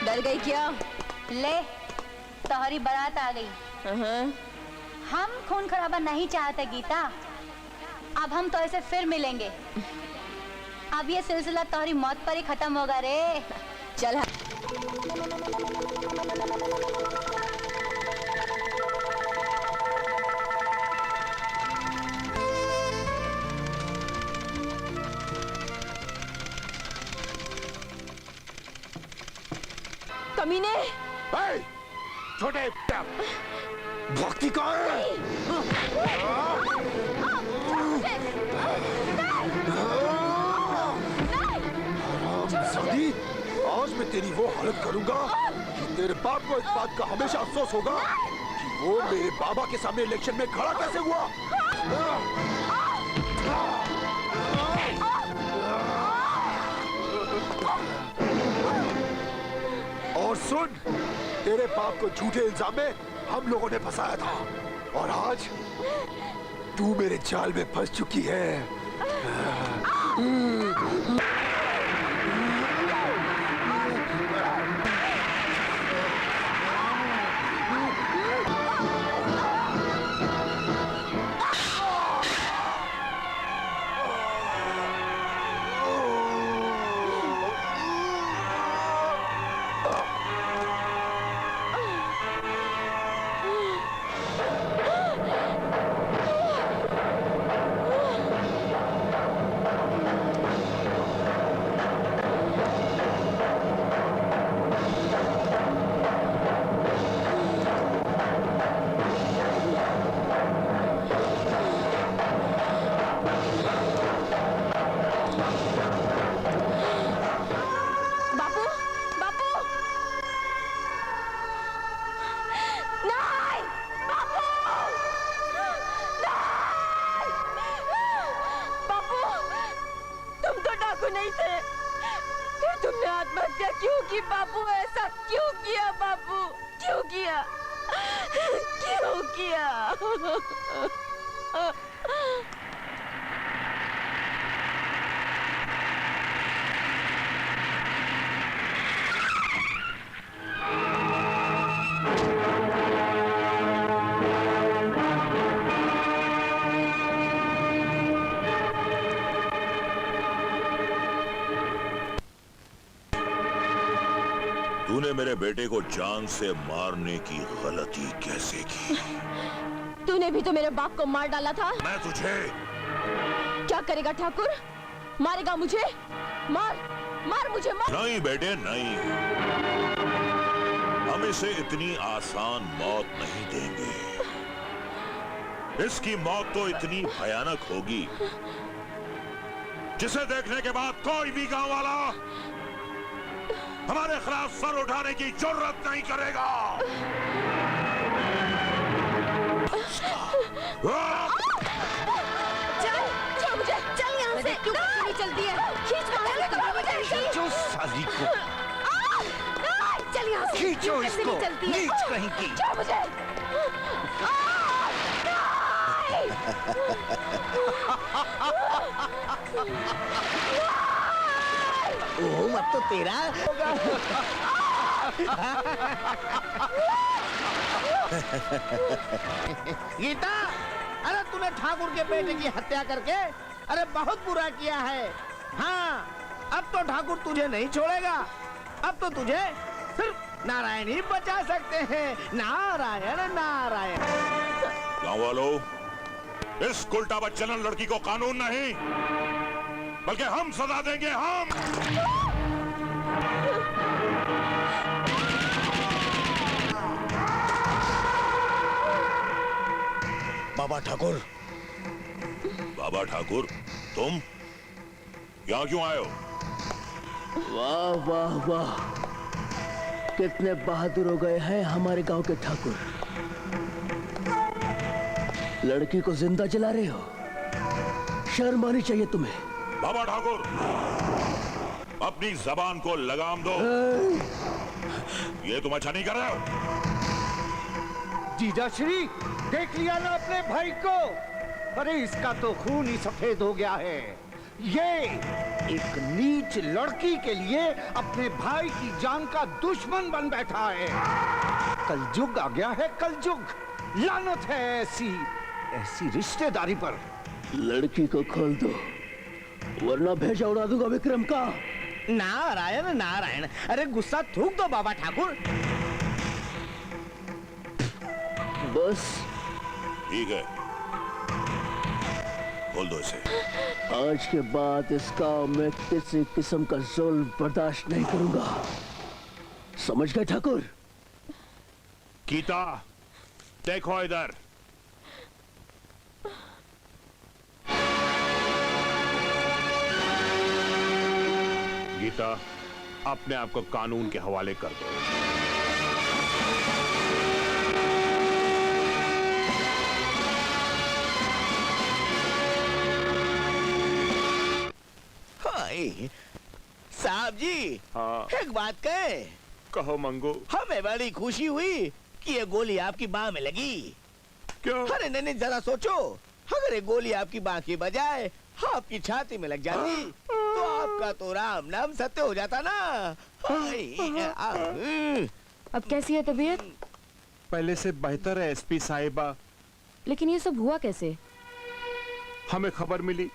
डर गई क्या? ले, तोहरी बारात आ गई। हम खून खराबा नहीं चाहते गीता, अब हम तो ऐसे फिर मिलेंगे। अब ये सिलसिला तोहरी मौत पर ही खत्म होगा रे। चल कमीने। छोटे भक्ति कहाँ है? शादी, आज मैं तेरी वो हालत करूंगा कि तेरे बाप को इस बात का हमेशा अफसोस होगा कि वो मेरे बाबा के सामने इलेक्शन में खड़ा कैसे हुआ। और सुन, तेरे बाप को झूठे इल्जाम में हम लोगों ने फंसाया था, और आज तू मेरे जाल में फंस चुकी है। हत्या क्यों की बापू? ऐसा क्यों किया बापू? क्यों किया? क्यों किया? तूने मेरे बेटे को जान से मारने की गलती कैसे की? तूने भी तो मेरे बाप को मार डाला था। मैं तुझे क्या करेगा ठाकुर? मारेगा मुझे? मार मार मुझे मार। नहीं बेटे नहीं, हम इसे इतनी आसान मौत नहीं देंगे। इसकी मौत तो इतनी भयानक होगी जिसे देखने के बाद कोई भी गांव वाला हमारे खिलाफ सर उठाने की जरूरत नहीं करेगा। चल छोड़ मुझे, चल यहाँ से। क्यों नहीं चलती है? खींच मुझे, खींचो साली को, चल यहाँ से। खींचो इसको, नीच कहीं की। छोड़ मुझे। ओह अब तो तेरा होगा। गीता, अरे तूने ठाकुर के बेटे की हत्या करके अरे बहुत बुरा किया है। हाँ, अब तो ठाकुर तुझे नहीं छोड़ेगा। अब तो तुझे सिर्फ नारायण ही बचा सकते हैं। नारायण नारायण। गांव वालों, इस उल्टा बच्चन लड़की को कानून नहीं बल्कि हम सजा देंगे। हम बाबा ठाकुर, बाबा ठाकुर, तुम यहाँ क्यों आए हो? वाह वाह वाह, कितने बहादुर हो गए हैं हमारे गांव के ठाकुर। लड़की को जिंदा जला रहे हो, शर्म आनी चाहिए तुम्हें। बाबा ठाकुर, अपनी जबान को लगाम दो। ये तुम अच्छा नहीं कर रहे हो। जीजाश्री, देख लिया ना अपने भाई को? अरे इसका तो खून ही सफेद हो गया है। ये एक नीच लड़की के लिए अपने भाई की जान का दुश्मन बन बैठा है। कलयुग आ गया है, कलयुग। लानत है ऐसी रिश्तेदारी पर। लड़की को खोल दो वरना भेजा उड़ा दूंगा विक्रम का। नारायण नारायण, अरे गुस्सा थूक दो बाबा ठाकुर। बस ठीक है, खोल दो इसे। आज के बाद इस गांव में किसी किस्म का जुल्म बर्दाश्त नहीं करूंगा, समझ गए ठाकुर? गीता, देखो इधर। गीता, अपने आप को कानून के हवाले कर दो। साहब जी, हाँ। एक बात कहे? कहो मंगू। हमें बड़ी खुशी हुई कि ये गोली आपकी बाह में लगी। क्यों? अरे नहीं, जरा सोचो, अगर ये गोली आपकी बाह की बजाय आपकी छाती में लग जाती तो आपका तो राम नाम सत्य हो जाता ना। अब कैसी है तबीयत? पहले से बेहतर है एसपी साहिबा। लेकिन ये सब हुआ कैसे? हमें खबर मिली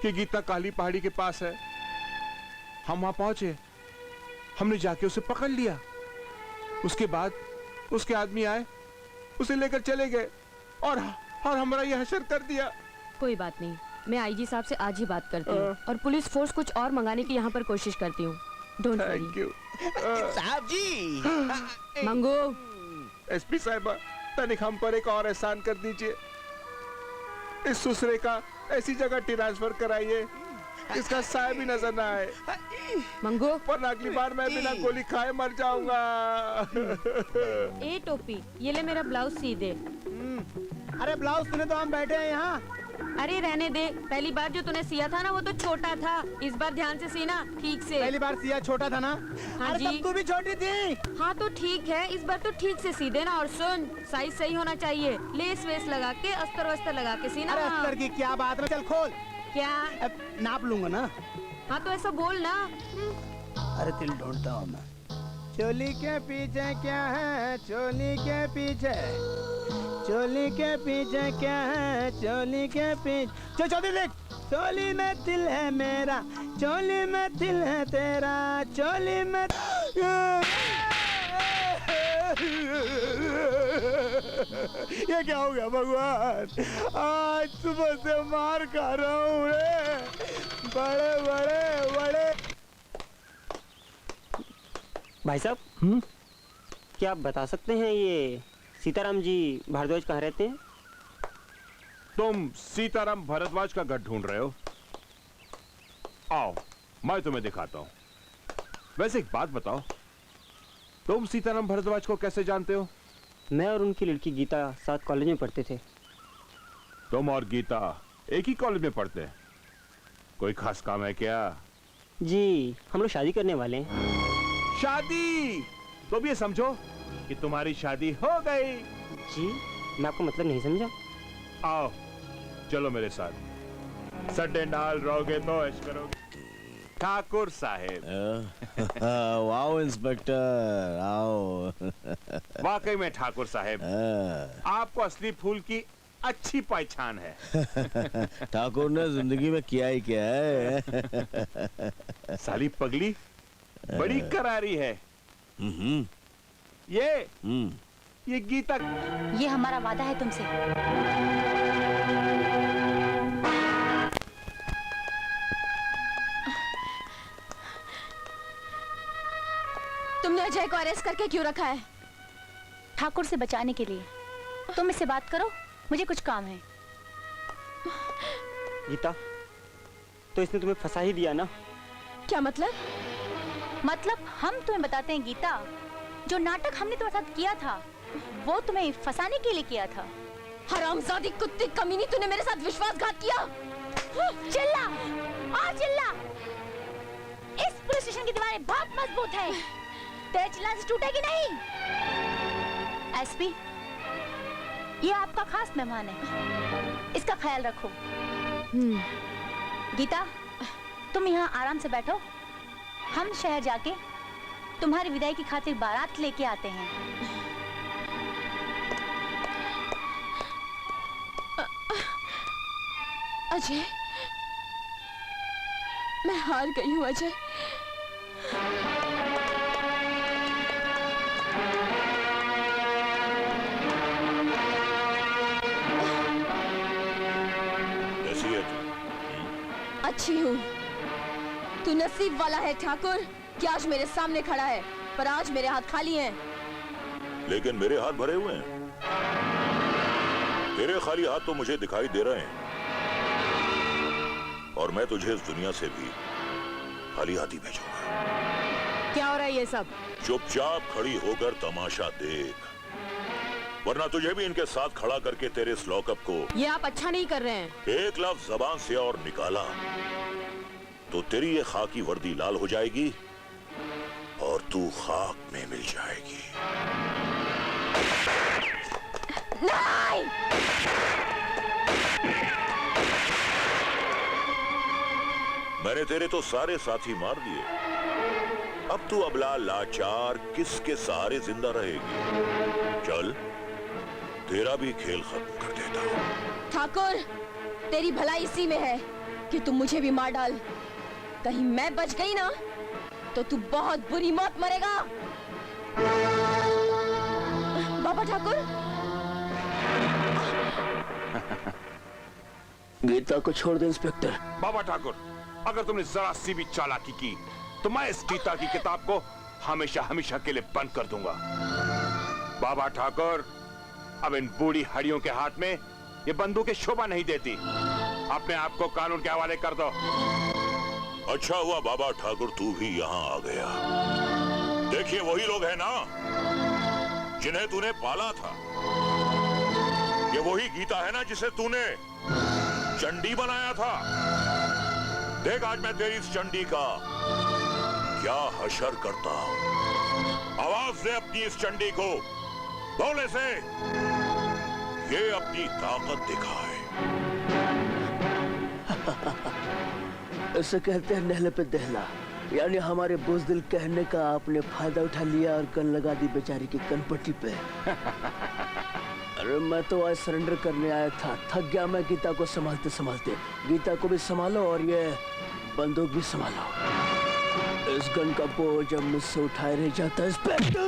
कि गीता काली पहाड़ी के पास है। हम वहां पहुंचे, हमने जाके उसे पकड़ लिया। उसके बाद उसके आदमी आए, उसे लेकर चले गए और हमारा ये हशर कर दिया। कोई बात नहीं, मैं आईजी साहब से आज ही बात करती हूँ और पुलिस फोर्स कुछ और मंगाने की यहाँ पर कोशिश करती हूँ। Don't worry. साहब जी। मंगू। एसपी साहिबा, तनिक हम पर एक और एहसान कर दीजिए। इस सुसरे का ऐसी जगह ट्रांसफर कराइए इसका साया भी नजर ना आए। मंगू, पर अगली बार मैं बिना गोली खाए मर जाऊंगा। ए टोपी, ये ले मेरा ब्लाउज सी दे। अरे ब्लाउज सुने तो हम बैठे हैं यहाँ, अरे रहने दे, पहली बार जो तूने सिया था ना वो तो छोटा था, इस बार ध्यान से सीना ठीक से। पहली बार सिया छोटा था ना? हाँ अरे जी। तब तू भी छोटी थी। हाँ तो ठीक है, इस बार तो ठीक से सी देना, और सुन साइज सही होना चाहिए, लेस वेस लगा के अस्तर वस्तर लगा के सीना। अरे अस्तर की क्या बात है, चल खोल। क्या? नाप लूंगा ना। हाँ तो ऐसा बोल ना। अरे तिल ढूंढता हूँ मैं। चोली के पीछे क्या है, चोली के पीछे, चोली के पीछे क्या है, चोली के पीछे चौधरी देख। चोली में दिल है मेरा, चोली में दिल है तेरा, चोली में ये क्या हो गया भगवान, आज सुबह से मार खा रहा हूँ रे। बड़े बड़े बड़े भाई साहब, क्या आप बता सकते हैं ये सीताराम जी भारद्वाज कहाँ रहते हैं? तुम सीताराम भारद्वाज का घर ढूंढ रहे हो? आओ मैं तुम्हें दिखाता हूं। वैसे एक बात बताओ, तुम सीताराम भारद्वाज को कैसे जानते हो? मैं और उनकी लड़की गीता साथ कॉलेज में पढ़ते थे। तुम और गीता एक ही कॉलेज में पढ़ते हैं? कोई खास काम है क्या? जी हम लोग शादी करने वाले हैं। शादी? तो भी ये समझो कि तुम्हारी शादी हो गई। जी मैं आपको मतलब नहीं समझा। आओ चलो मेरे साथ, सड्डे डाल रहोगे तो ऐश करोगे। ठाकुर साहेब। वाओ इंस्पेक्टर, आओ। वाकई में ठाकुर साहेब, आपको असली फूल की अच्छी पहचान है। ठाकुर ने जिंदगी में किया ही क्या है। साली पगली बड़ी करारी है। ये गीता, ये हमारा वादा है तुमसे। तुमने अजय को अरेस्ट करके क्यों रखा है? ठाकुर से बचाने के लिए। तुम इससे बात करो, मुझे कुछ काम है। गीता तो इसने तुम्हें फंसा ही दिया ना? क्या मतलब? मतलब हम तुम्हें बताते हैं गीता, जो नाटक हमने तुम्हारे साथ किया था वो तुम्हें फंसाने के लिए किया था। हरामजादी कुत्ती कमीनी, तूने मेरे साथ विश्वासघात किया। चिल्ला और चिल्ला। इस पुलिस स्टेशन की दीवारें बहुत मजबूत हैं, तेरे चिल्लाने से टूटेगी नहीं। एसपी, ये आपका खास मेहमान है, इसका ख्याल रखो। गीता तुम यहाँ आराम से बैठो, हम शहर जाके तुम्हारी विदाई की खातिर बारात लेके आते हैं। अजय, मैं हार गई हूँ अजय। कैसी है तू? अच्छी हूँ। तू नसीब वाला है ठाकुर कि आज मेरे सामने खड़ा है, पर आज मेरे हाथ खाली हैं। लेकिन मेरे हाथ भरे हुए हैं। तेरे खाली हाथ तो मुझे दिखाई दे रहे हैं, और मैं तुझे इस दुनिया से भी खाली हाथ ही भेजूंगा। क्या हो रहा है ये सब? चुपचाप खड़ी होकर तमाशा देख, वरना तुझे भी इनके साथ खड़ा करके तेरे इस लॉकअप को। ये आप अच्छा नहीं कर रहे हैं। एक लफ्ज जबान से और निकाला तो तेरी ये खाकी वर्दी लाल हो जाएगी और तू खाक में मिल जाएगी। नहीं! मैंने तेरे तो सारे साथी मार दिए, अब तू अबला लाचार किसके सहारे जिंदा रहेगी? चल तेरा भी खेल खत्म कर देता हूं। ठाकुर, तेरी भलाई इसी में है कि तू मुझे भी मार डाल। कहीं मैं बच गई ना तो तू बहुत बुरी मौत मरेगा। बाबा ठाकुर। गीता को छोड़ दे इंस्पेक्टर। बाबा ठाकुर, अगर तुमने जरा सी भी चालाकी की तो मैं इस गीता की किताब को हमेशा हमेशा के लिए बंद कर दूंगा। बाबा ठाकुर, अब इन बूढ़ी हड्डियों के हाथ में ये बंदूकें शोभा नहीं देती। अपने आप को कानून के हवाले कर दो। अच्छा हुआ बाबा ठाकुर तू भी यहाँ आ गया। देखिए वही लोग हैं ना जिन्हें तूने पाला था। ये वही गीता है ना जिसे तूने चंडी बनाया था। देख आज मैं तेरी इस चंडी का क्या हशर करता हूं। आवाज दे अपनी इस चंडी को, बोले से ये अपनी ताकत दिखाए। इसे कहते हैं नहले पे दहला, यानी हमारे बुज़दिल कहने का आपने फायदा उठा लिया और गन लगा दी बेचारी की कनपट्टी पे। अरे मैं तो आज सरेंडर करने आया था, थक गया मैं गीता को संभालते संभालते। गीता को भी संभालो और ये बंदूक भी संभालो। इस गन का बोझ जब मुझसे उठाए रह जाता है इंस्पेक्टर।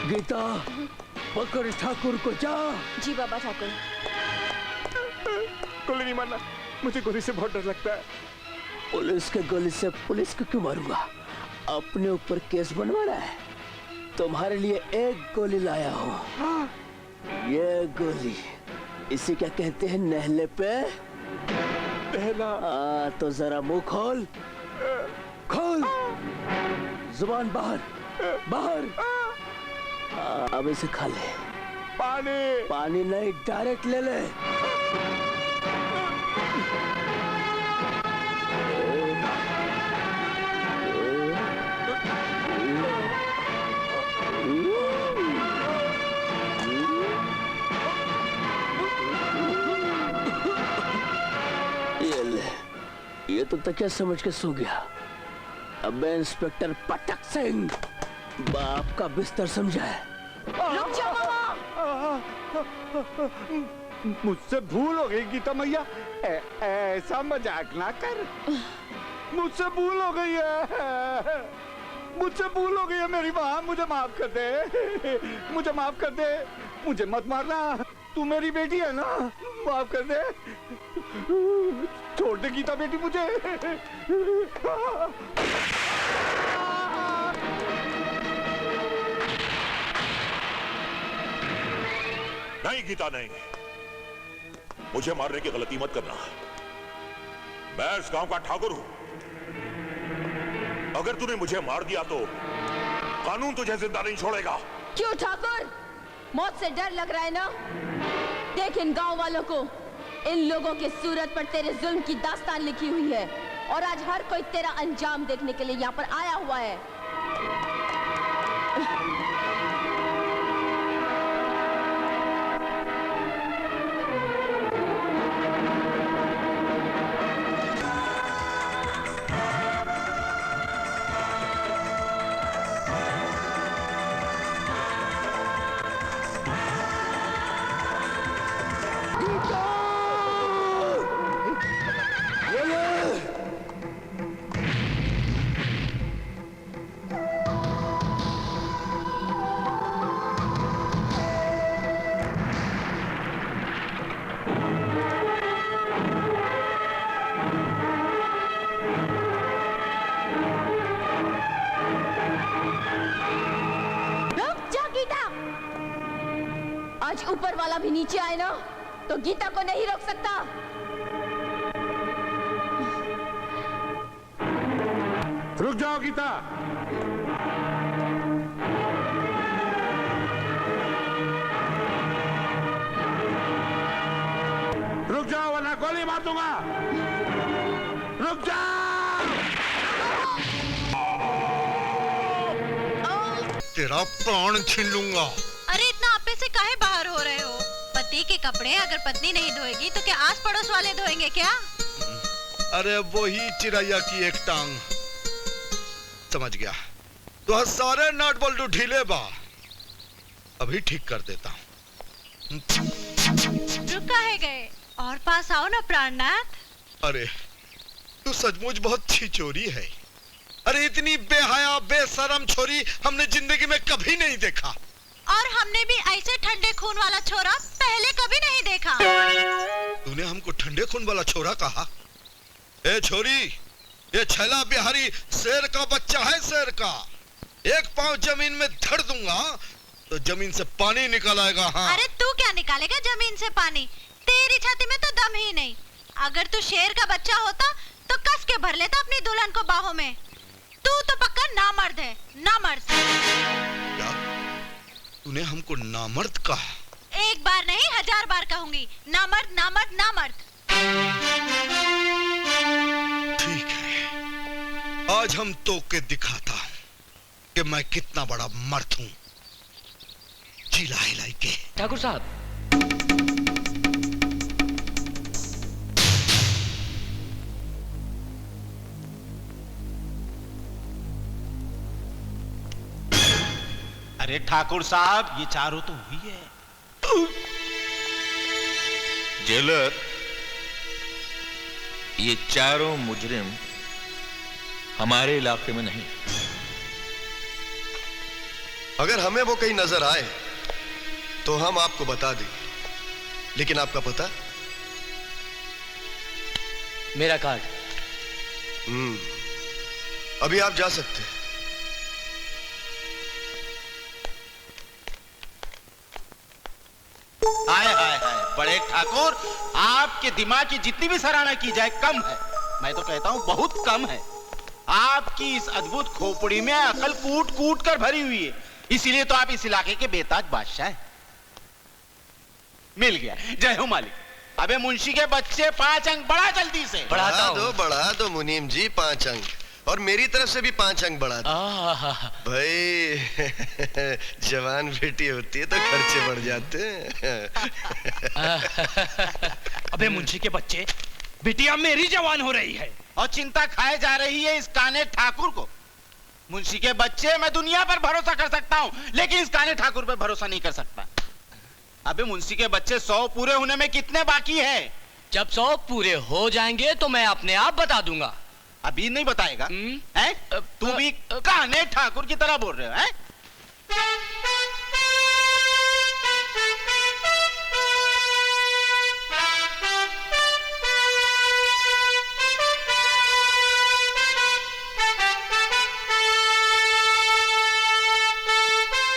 गीता पकड़ ठाकुर को, जा। जी बाबा ठाकुर। गोली नहीं मारना, मुझे गोली से बहुत डर लगता है। पुलिस के गोली से पुलिस को क्यों मारूंगा? अपने ऊपर केस बनवाना है। तुम्हारे लिए एक गोली लाया हूँ। ये गोली, इसी क्या कहते हैं नहले पे दहला। तो जरा मुंह खोल, खोल, जुबान बाहर, बाहर। अब इसे खा ले। पानी, पानी नहीं, डायरेक्ट ले ले। ये तो तकिया समझ के सो गया। अब मैं इंस्पेक्टर पटक सिंह बाप का बिस्तर समझा है। रुक जाओ मामा। मुझसे भूल हो गई गीता मैया, ऐसा मजाक ना कर। मुझसे भूल हो गई है, मुझसे भूल हो गई है मेरी माँ, मुझे माफ कर दे, मुझे माफ कर दे, मुझे मत मारना। तू मेरी बेटी है ना, माफ कर दे, छोड़ दे गीता बेटी मुझे। नहीं गीता नहीं, मुझे मारने की गलती मत करना। मैं इस गांव का ठाकुर हूं। अगर तूने मुझे मार दिया तो कानून तुझे जिंदा नहीं छोड़ेगा। क्यों ठाकुर, मौत से डर लग रहा है ना? देख इन गांव वालों को, इन लोगों की सूरत पर तेरे जुल्म की दास्तान लिखी हुई है और आज हर कोई तेरा अंजाम देखने के लिए यहाँ पर आया हुआ है। आज ऊपर वाला भी नीचे आए ना तो गीता को नहीं रोक सकता। रुक जाओ गीता। रुक जाओ वरना गोली मार दूंगा। रुक जाओ। तेरा प्राण छीन लूंगा। अरे इतना आपे से काहे बाहर हो रहे हो? पति के कपड़े अगर पत्नी नहीं धोएगी तो क्या आस पड़ोस वाले धोएंगे क्या? अरे वही चिड़ैया की एक टांग। समझ गया, तो सारे नट बोल्ट ढीले बा, अभी ठीक कर देता हूँ। रुक काहे गए? और पास आओ ना प्राणनाथ। अरे तू सचमुच बहुत छिचोरी है। अरे इतनी बेहया बेशरम छोरी हमने जिंदगी में कभी नहीं देखा। और हमने भी ऐसे ठंडे खून वाला छोरा पहले कभी नहीं देखा। तूने हमको ठंडे खून वाला छोरा कहा? ए छोरी, ये छैला बिहारी शेर का बच्चा है, शेर का। एक पांव जमीन में धर दूंगा तो जमीन से पानी निकल आएगा। हाँ। अरे तू क्या निकालेगा जमीन से पानी? तेरी छाती में तो दम ही नहीं। अगर तू शेर का बच्चा होता तो कस के भर लेता अपनी दुल्हन को बाहों में। तू तो पक्का नामर्द है, नामर्द। तूने हमको नामर्द कहा। एक बार नहीं 1000 बार कहूंगी, नामर्द नामर्द नामर्द। ठीक है, आज हम तो के दिखाता हूं कि मैं कितना बड़ा मर्द हूं। चिल्ला हिलाई के। ठाकुर साहब, अरे ठाकुर साहब, ये चारों तो हुई है। जेलर, ये चारों मुजरिम हमारे इलाके में नहीं। अगर हमें वो कहीं नजर आए तो हम आपको बता देंगे, लेकिन आपका पता? मेरा कार्ड। अभी आप जा सकते हैं। हाय हाय हाय, बड़े ठाकुर, आपके दिमाग की जितनी भी सराहना की जाए कम है। मैं तो कहता हूं बहुत कम है। आपकी इस अद्भुत खोपड़ी में अकल कूट कूट कर भरी हुई है, इसीलिए तो आप इस इलाके के बेताज बादशाह हैं। मिल गया, जय हो मालिक। अबे मुंशी के बच्चे 5 अंक बढ़ा जल्दी से। बढ़ा दो मुनीम जी, 5 अंक, और मेरी तरफ से भी 5 अंक बढ़ा दो। भाई जवान बेटी होती है तो खर्चे बढ़ जाते हैं। अबे मुंशी के बच्चे, बिटिया मेरी जवान हो रही है और चिंता खाए जा रही है इस काने ठाकुर को। मुंशी के बच्चे, मैं दुनिया पर भरोसा कर सकता हूँ, लेकिन इस काने ठाकुर पर भरोसा नहीं कर सकता। अबे मुंशी के बच्चे, 100 पूरे होने में कितने बाकी है? जब 100 पूरे हो जाएंगे तो मैं अपने आप बता दूंगा। अभी नहीं बताएगा? हैं? तू भी काने ठाकुर की तरह बोल रहे हो? हैं?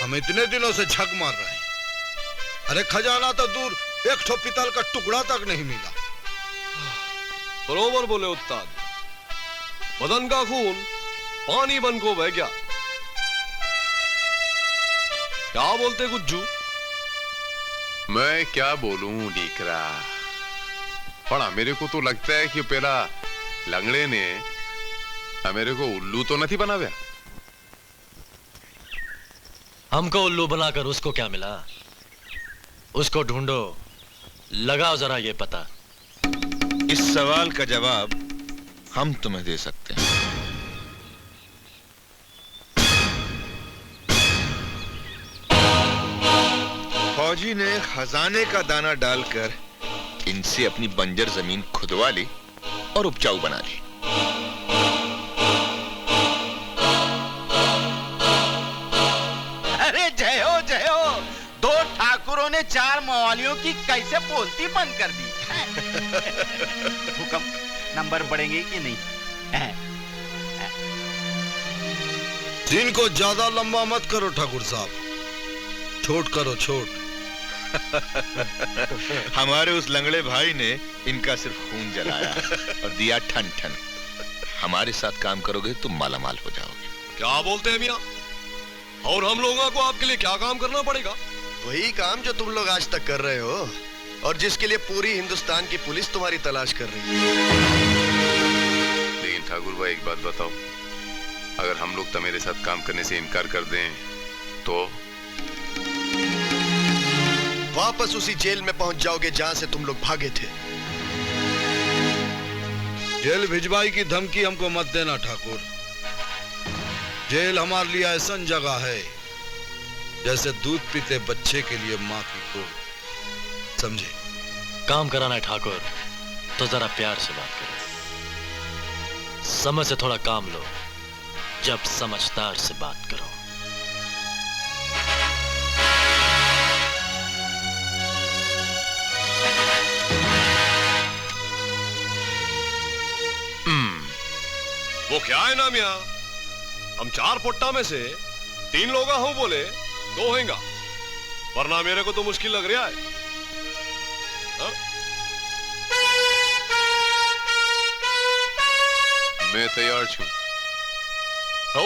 हम इतने दिनों से झक मार रहे हैं, अरे खजाना तो दूर, एक ठो पीतल का टुकड़ा तक नहीं मिला। बरोबर बोले उस्ताद, बदन का खून पानी बन को बह गया। क्या बोलते गुज्जू? मैं क्या बोलूं डीकरा, पड़ा मेरे को तो लगता है कि पहला लंगड़े ने मेरे को उल्लू तो नहीं बनाया। हमको उल्लू बनाकर उसको क्या मिला? उसको ढूंढो, लगाओ जरा ये पता। इस सवाल का जवाब हम तुम्हें दे सकते हैं। फौजी ने खजाने का दाना डालकर इनसे अपनी बंजर जमीन खुदवा ली और उपजाऊ बना ली। अरे जय हो जय हो, 2 ठाकुरों ने 4 मवालियों की कैसे पोलती बंद कर दी। हुक्म, नंबर बढ़ेंगे कि नहीं? दिन को ज्यादा लंबा मत करो ठाकुर साहब, छोट करो छोट। हमारे उस लंगड़े भाई ने इनका सिर्फ खून जलाया और दिया ठन ठन। हमारे साथ काम करोगे तो मालामाल हो जाओगे। क्या बोलते हैं मियाँ? और हम लोगों को आपके लिए क्या काम करना पड़ेगा? वही काम जो तुम लोग आज तक कर रहे हो और जिसके लिए पूरी हिंदुस्तान की पुलिस तुम्हारी तलाश कर रही है। लेकिन ठाकुर भाई एक बात बताओ, अगर हम लोग तो मेरे साथ काम करने से इनकार कर दें तो? वापस उसी जेल में पहुंच जाओगे जहां से तुम लोग भागे थे। जेल भिजवाई की धमकी हमको मत देना ठाकुर। जेल हमारे लिए ऐसा जगह है जैसे दूध पीते बच्चे के लिए माँ की गोद, समझे? काम कराना है ठाकुर तो जरा प्यार से बात करो, समझ से थोड़ा काम लो, जब समझदार से बात करो। वो क्या है ना मियाँ, हम 4 पोट्टा में से 3 लोग हूं बोले 2 होंगे, वरना मेरे को तो मुश्किल लग रहा है। हा? मैं तैयार छू। हो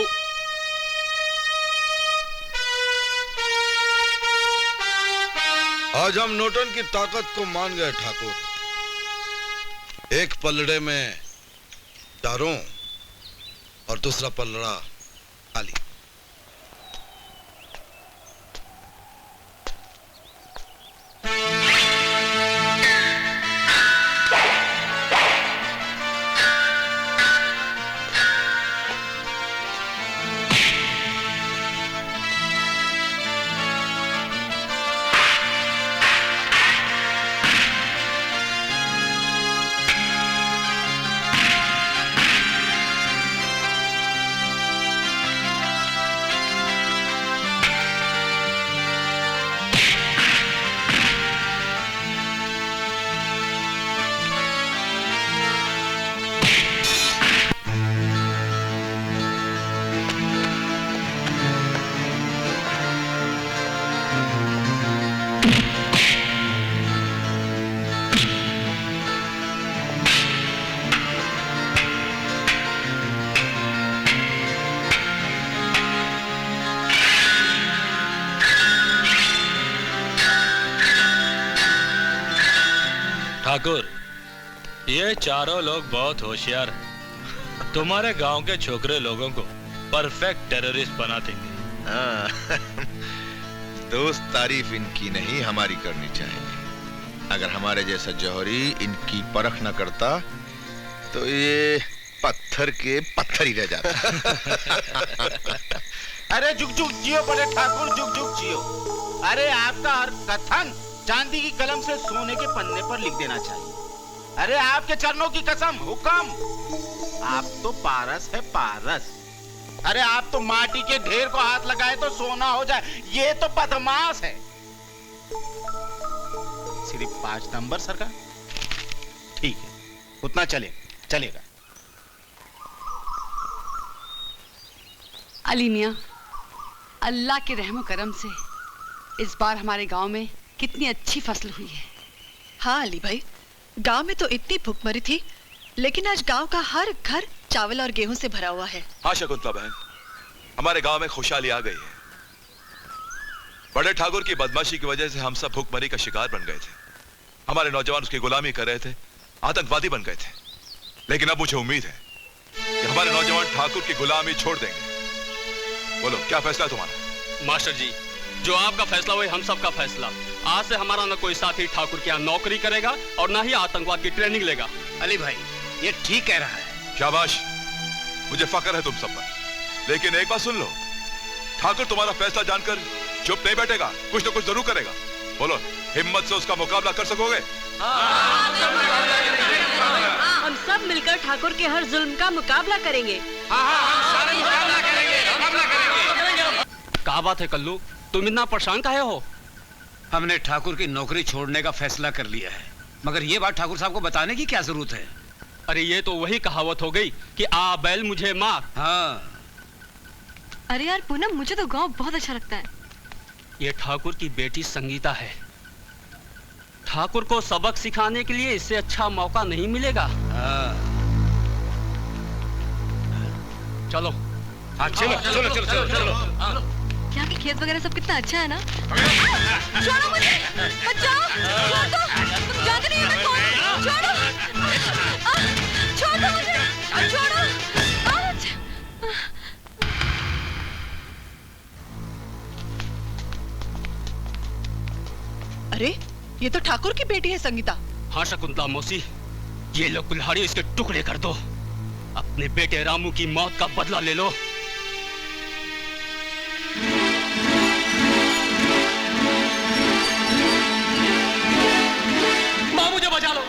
आज हम नोटन की ताकत को मान गए ठाकुर। एक पलड़े में चारों और दूसरा पलड़ा खाली। ठाकुर, ये चारों लोग बहुत होशियार हैं। तुम्हारे गांव के छोकरे लोगों को परफेक्ट टेररिस्ट बना देंगे। हाँ, दोस्त तारीफ इनकी नहीं हमारी करनी चाहिए। अगर हमारे जैसा जौहरी इनकी परख न करता तो ये पत्थर के पत्थर ही रह जाता। अरे जुग जुग जियो बड़े ठाकुर, जुग जुग जियो। अरे आपका हर कथन चांदी की कलम से सोने के पन्ने पर लिख देना चाहिए। अरे आपके चरणों की कसम, हुक्म। आप तो पारस है, पारस। अरे आप तो माटी के ढेर को हाथ लगाए तो सोना हो जाए, ये तो बदमाश है। सिर्फ 5 नंबर सरकार, ठीक है, उतना चलेगा। अली मियां, अल्लाह के रहमो करम से इस बार हमारे गांव में कितनी अच्छी फसल हुई है। हाँ अली भाई, गांव में तो इतनी भूखमरी थी, लेकिन आज गांव का हर घर चावल और गेहूं से भरा हुआ है। हाँ शकुंतला बहन, हमारे गांव में खुशहाली आ गई है। बड़े ठाकुर की बदमाशी की वजह से हम सब भूखमरी का शिकार बन गए थे। हमारे नौजवान उसकी गुलामी कर रहे थे, आतंकवादी बन गए थे। लेकिन अब मुझे उम्मीद है कि हमारे नौजवान ठाकुर की गुलामी छोड़ देंगे। बोलो क्या फैसला है तुम्हारा? मास्टर जी, जो आपका फैसला वही हम सबका फैसला। आज से हमारा न कोई साथी ठाकुर के यहाँ नौकरी करेगा और न ही आतंकवाद की ट्रेनिंग लेगा। अली भाई, ये ठीक कह रहा है। शाबाश, मुझे फक्र है तुम सब पर। लेकिन एक बात सुन लो, ठाकुर तुम्हारा फैसला जानकर चुप नहीं बैठेगा, कुछ न कुछ जरूर करेगा। बोलो, हिम्मत से उसका मुकाबला कर सकोगे? हम सब मिलकर ठाकुर के हर जुल्म का मुकाबला करेंगे। क्या बात है कल्लू, तुम इतना परेशान काहे हो? हमने ठाकुर की नौकरी छोड़ने का फैसला कर लिया है, मगर ये बात ठाकुर साहब को बताने की क्या जरूरत है? अरे ये तो वही कहावत हो गई कि आ बैल मुझे मार। हाँ। अरे यार पूनम, मुझे तो गांव बहुत अच्छा लगता है। ये ठाकुर की बेटी संगीता है। ठाकुर को सबक सिखाने के लिए इससे अच्छा मौका नहीं मिलेगा। चलो। हाँ चलो। यहाँ के खेत वगैरह सब कितना अच्छा है ना। छोड़ो मुझे, बचाओ, छोड़ दो, तुम जानते नहीं मैं कौन हूँ, छोड़ो, छोड़ दो मुझे, छोड़ो। अरे ये तो ठाकुर की बेटी है संगीता। हाँ शकुंतला मौसी, ये लो कुल्हाड़ी, इसके टुकड़े कर दो। अपने बेटे रामू की मौत का बदला ले लो। माँ मुझे बचा लो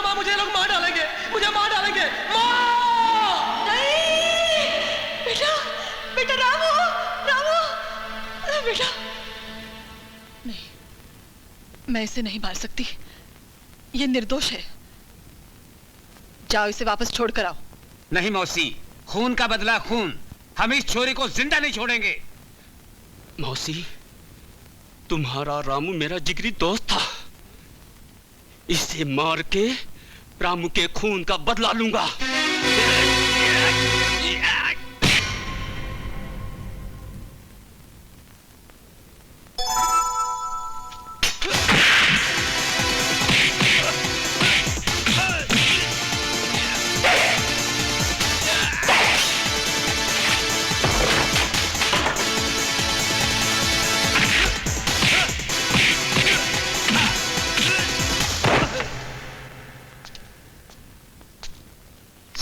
माँ, मुझे लोग मार डालेंगे, मुझे मार डालेंगे। बेटा रामू, बेटा नहीं, मैं इसे नहीं मार सकती, ये निर्दोष है। जाओ इसे वापस छोड़ कर आओ। नहीं मौसी, खून का बदला खून, हम इस छोरी को जिंदा नहीं छोड़ेंगे। मौसी, तुम्हारा रामू मेरा जिगरी दोस्त था। इसे मार के रामू के खून का बदला लूंगा।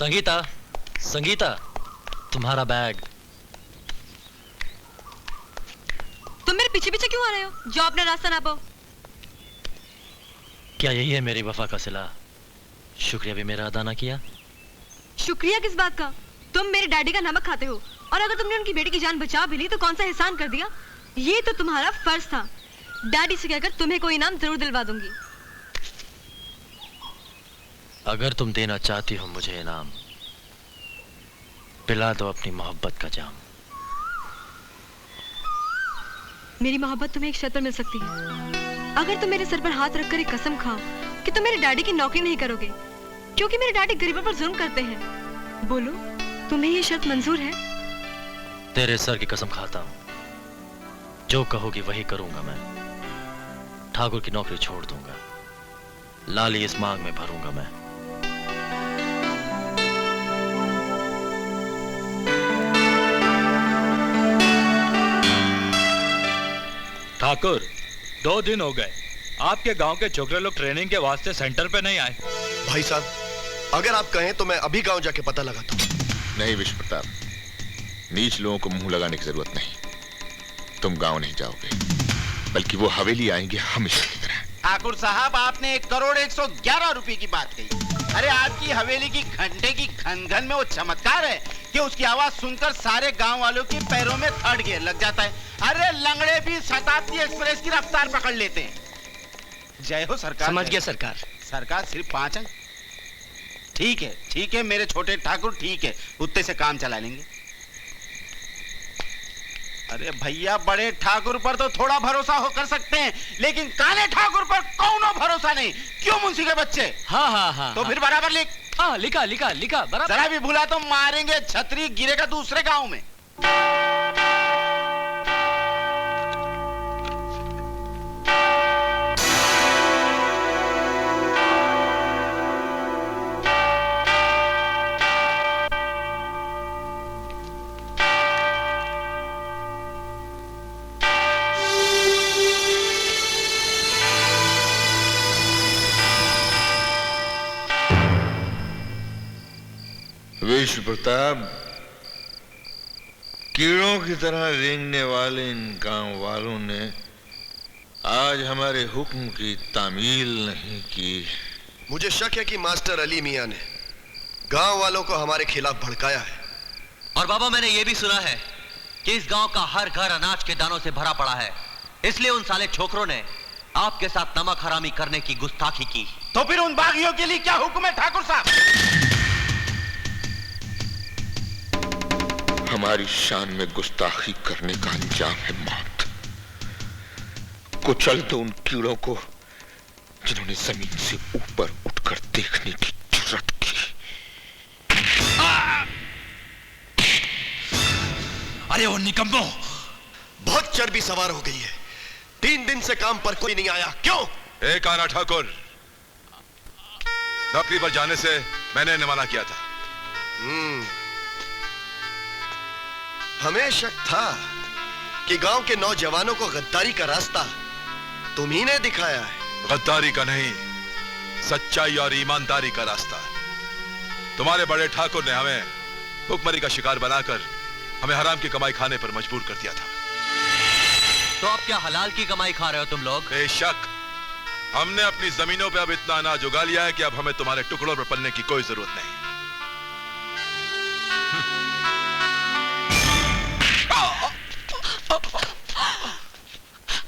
संगीता, संगीता, तुम्हारा बैग। तुम मेरे पीछे पीछे क्यों आ रहे हो? जो अपना रास्ता ना पाओ। क्या यही है मेरी वफा का सिला? शुक्रिया भी मेरा अदा ना किया? शुक्रिया किस बात का? तुम मेरे डैडी का नमक खाते हो, और अगर तुमने उनकी बेटी की जान बचा भी ली तो कौन सा एहसान कर दिया? ये तो तुम्हारा फर्ज था। डैडी से कहकर तुम्हें कोई इनाम जरूर दिलवा दूंगी। अगर तुम देना चाहती हो मुझे इनाम, पिला दो अपनी मोहब्बत का जाम। मेरी मोहब्बत तुम्हें एक शर्त पर मिल सकती है। अगर तुम मेरे सर पर हाथ रखकर एक कसम खाओ कि तुम मेरे डैडी की नौकरी नहीं करोगे, क्योंकि मेरे डैडी गरीबों पर जुल्म करते हैं। बोलो, तुम्हें ये शर्त मंजूर है? तेरे सर की कसम खाता हूं, जो कहोगी वही करूंगा मैं। ठाकुर की नौकरी छोड़ दूंगा, लाली इस मांग में भरूंगा मैं। ठाकुर, 2 दिन हो गए आपके गांव के छोकरे लोग ट्रेनिंग के वास्ते सेंटर पे नहीं आए। भाई साहब, अगर आप कहें तो मैं अभी गांव जाके पता लगाता हूं। नहीं विश्व प्रताप, नीच लोगों को मुंह लगाने की जरूरत नहीं। तुम गांव नहीं जाओगे, बल्कि वो हवेली आएंगे हमेशा की तरह। ठाकुर साहब, आपने 1,01,11 रुपए की बात कही। अरे आपकी हवेली की घंटे की घन-घन में वो चमत्कार है कि उसकी आवाज सुनकर सारे गांव वालों के पैरों में थर्ड गियर लग जाता है। अरे लंगड़े भी शताब्दी एक्सप्रेस की रफ्तार पकड़ लेते हैं। जय हो सरकार। समझ गया सरकार। सरकार सिर्फ 5 अंक। ठीक है मेरे छोटे ठाकुर, ठीक है, उतने से काम चला लेंगे। अरे भैया, बड़े ठाकुर पर तो थोड़ा भरोसा हो कर सकते हैं, लेकिन काले ठाकुर पर कौनो भरोसा नहीं। क्यों मुंशी के बच्चे? हाँ। तो फिर बराबर लिख। हाँ, लिखा बराबर। जरा भी भूला तो मारेंगे, छतरी गिरेगा दूसरे गांव में। विश्व प्रताप, कीड़ों की तरह रेंगने वाले इन गांव वालों ने आज हमारे हुक्म की तामील नहीं की। मुझे शक है कि मास्टर अली मियां ने गांव वालों को हमारे खिलाफ भड़काया है। और बाबा, मैंने ये भी सुना है कि इस गांव का हर घर अनाज के दानों से भरा पड़ा है, इसलिए उन साले छोकरों ने आपके साथ नमक हरामी करने की गुस्ताखी की। तो फिर उन बागियों के लिए क्या हुक्म है ठाकुर साहब? हमारी शान में गुस्ताखी करने का अंजाम है मौत। कुचल दो उन कीड़ों को जिन्होंने जमीन से ऊपर उठकर देखने की जुर्रत की। अरे वो निकम्मो, बहुत चर्बी सवार हो गई है। 3 दिन से काम पर कोई नहीं आया, क्यों? एक आना ठाकुर, नौकरी पर जाने से मैंने इन्हें मना किया था। हमें शक था कि गांव के नौजवानों को गद्दारी का रास्ता तुम ही ने दिखाया है। गद्दारी का नहीं, सच्चाई और ईमानदारी का रास्ता। तुम्हारे बड़े ठाकुर ने हमें भुखमरी का शिकार बनाकर हमें हराम की कमाई खाने पर मजबूर कर दिया था। तो अब क्या हलाल की कमाई खा रहे हो तुम लोग? बेशक, हमने अपनी जमीनों पे अब इतना अनाज उगा लिया है कि अब हमें तुम्हारे टुकड़ों पर पलने की कोई जरूरत नहीं।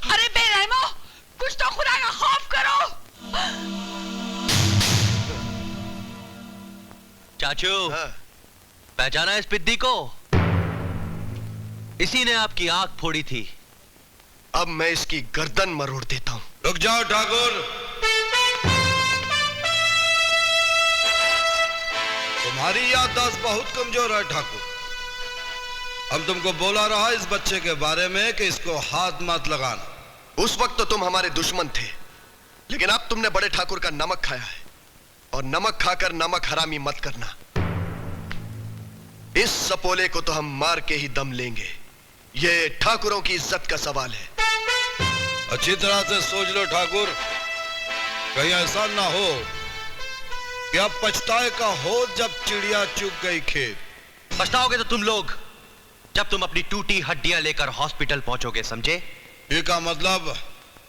अरे बेरहमो, कुछ तो खुदा का खौफ करो। चाचू, पहचाना इस पिद्दी को? इसी ने आपकी आंख फोड़ी थी। अब मैं इसकी गर्दन मरोड़ देता हूं। रुक जाओ ठाकुर, तुम्हारी याददाश्त बहुत कमजोर है ठाकुर। हम तुमको बोला रहा इस बच्चे के बारे में कि इसको हाथ मत लगाना। उस वक्त तो तुम हमारे दुश्मन थे, लेकिन अब तुमने बड़े ठाकुर का नमक खाया है, और नमक खाकर नमक हरामी मत करना। इस सपोले को तो हम मार के ही दम लेंगे। ये ठाकुरों की इज्जत का सवाल है। अच्छी तरह से सोच लो ठाकुर, कहीं ऐसा ना हो क्या पछताए का हो जब चिड़िया चुग गई खेत। पछताओगे तो तुम लोग जब तुम अपनी टूटी हड्डियां लेकर हॉस्पिटल पहुंचोगे, समझे? ये का मतलब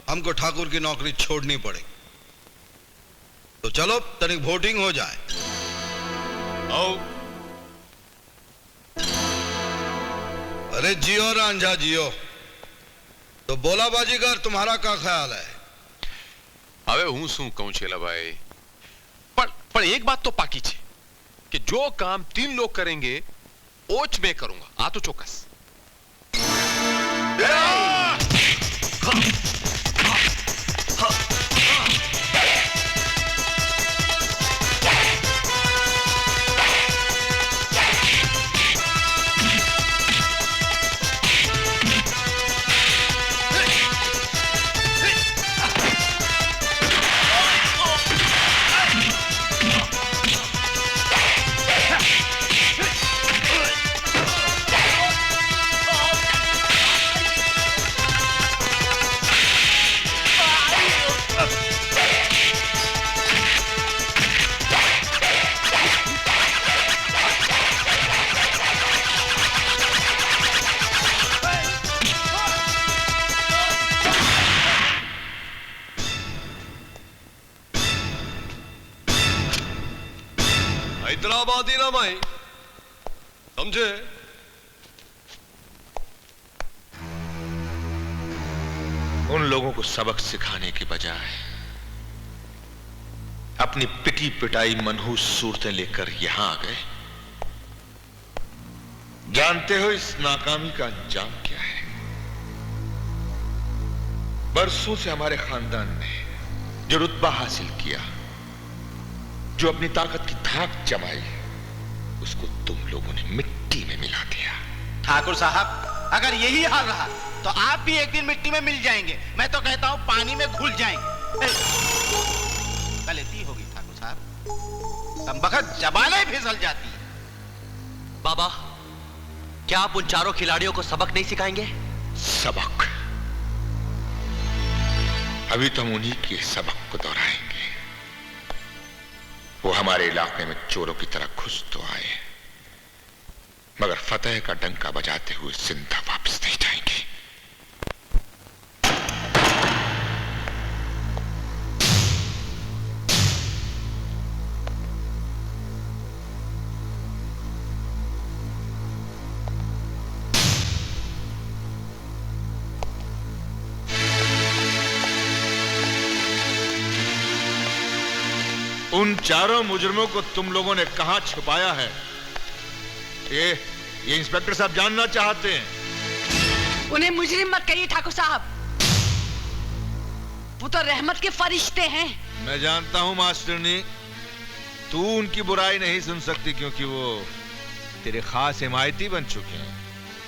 हमको ठाकुर की नौकरी छोड़नी पड़ेगी। तो चलो तनिक वोटिंग हो जाए। आओ। अरे जियो रांझा जियो। तो बोला बाजीगर, तुम्हारा क्या ख्याल है? હવે હું શું કહું છેલાભાઈ, પણ એક વાત તો પાકી છે કે જો કામ 3 लोग करेंगे ઓચ મેં કरूंगा, આ તો ચોક્કસ। हैदराबादी ना माई, समझे? उन लोगों को सबक सिखाने के बजाय अपनी पिटी पिटाई मनहूस सूरतें लेकर यहां आ गए। जानते हो इस नाकामी का अंजाम क्या है? बरसों से हमारे खानदान ने जो रुतबा हासिल किया, जो अपनी ताकत की धाक जमाई, उसको तुम लोगों ने मिट्टी में मिला दिया। ठाकुर साहब, अगर यही हाल रहा तो आप भी एक दिन मिट्टी में मिल जाएंगे। मैं तो कहता हूं पानी में घुल जाएंगे। गलती होगी ठाकुर साहब, हम बखत जबाने फिसल जाती है। बाबा, क्या आप उन चारों खिलाड़ियों को सबक नहीं सिखाएंगे? सबक? अभी तो हम उन्हीं के सबक को दोहराएंगे। वो हमारे इलाके में चोरों की तरह घुस तो आए, मगर फतेह का डंका बजाते हुए जिंदा वापस नहीं जाएंगे। उन चारों मुजरिमों को तुम लोगों ने कहां छुपाया है? ये इंस्पेक्टर साहब जानना चाहते हैं। उन्हें मुजरिम मत कहिए ठाकुर साहब, वो तो रहमत के फरिश्ते हैं। मैं जानता हूं मास्टरनी, तू उनकी बुराई नहीं सुन सकती क्योंकि वो तेरे खास हिमायती बन चुके हैं।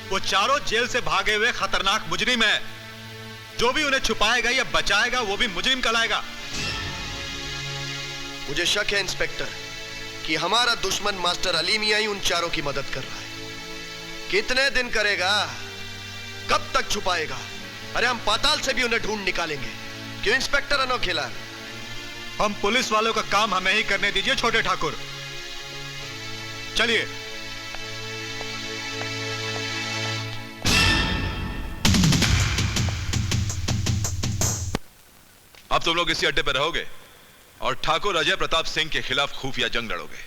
वो चारों जेल से भागे हुए खतरनाक मुजरिम है। जो भी उन्हें छुपाएगा या बचाएगा वो भी मुजरिम कहलाएगा। मुझे शक है इंस्पेक्टर कि हमारा दुश्मन मास्टर अली मियां ही उन चारों की मदद कर रहा है। कितने दिन करेगा? कब तक छुपाएगा? अरे हम पाताल से भी उन्हें ढूंढ निकालेंगे। क्यों इंस्पेक्टर अनोखेलाल? हम पुलिस वालों का काम हमें ही करने दीजिए छोटे ठाकुर। चलिए। अब तुम लोग इसी अड्डे पर रहोगे और ठाकुर अजय प्रताप सिंह के खिलाफ खुफिया जंग लड़ोगे।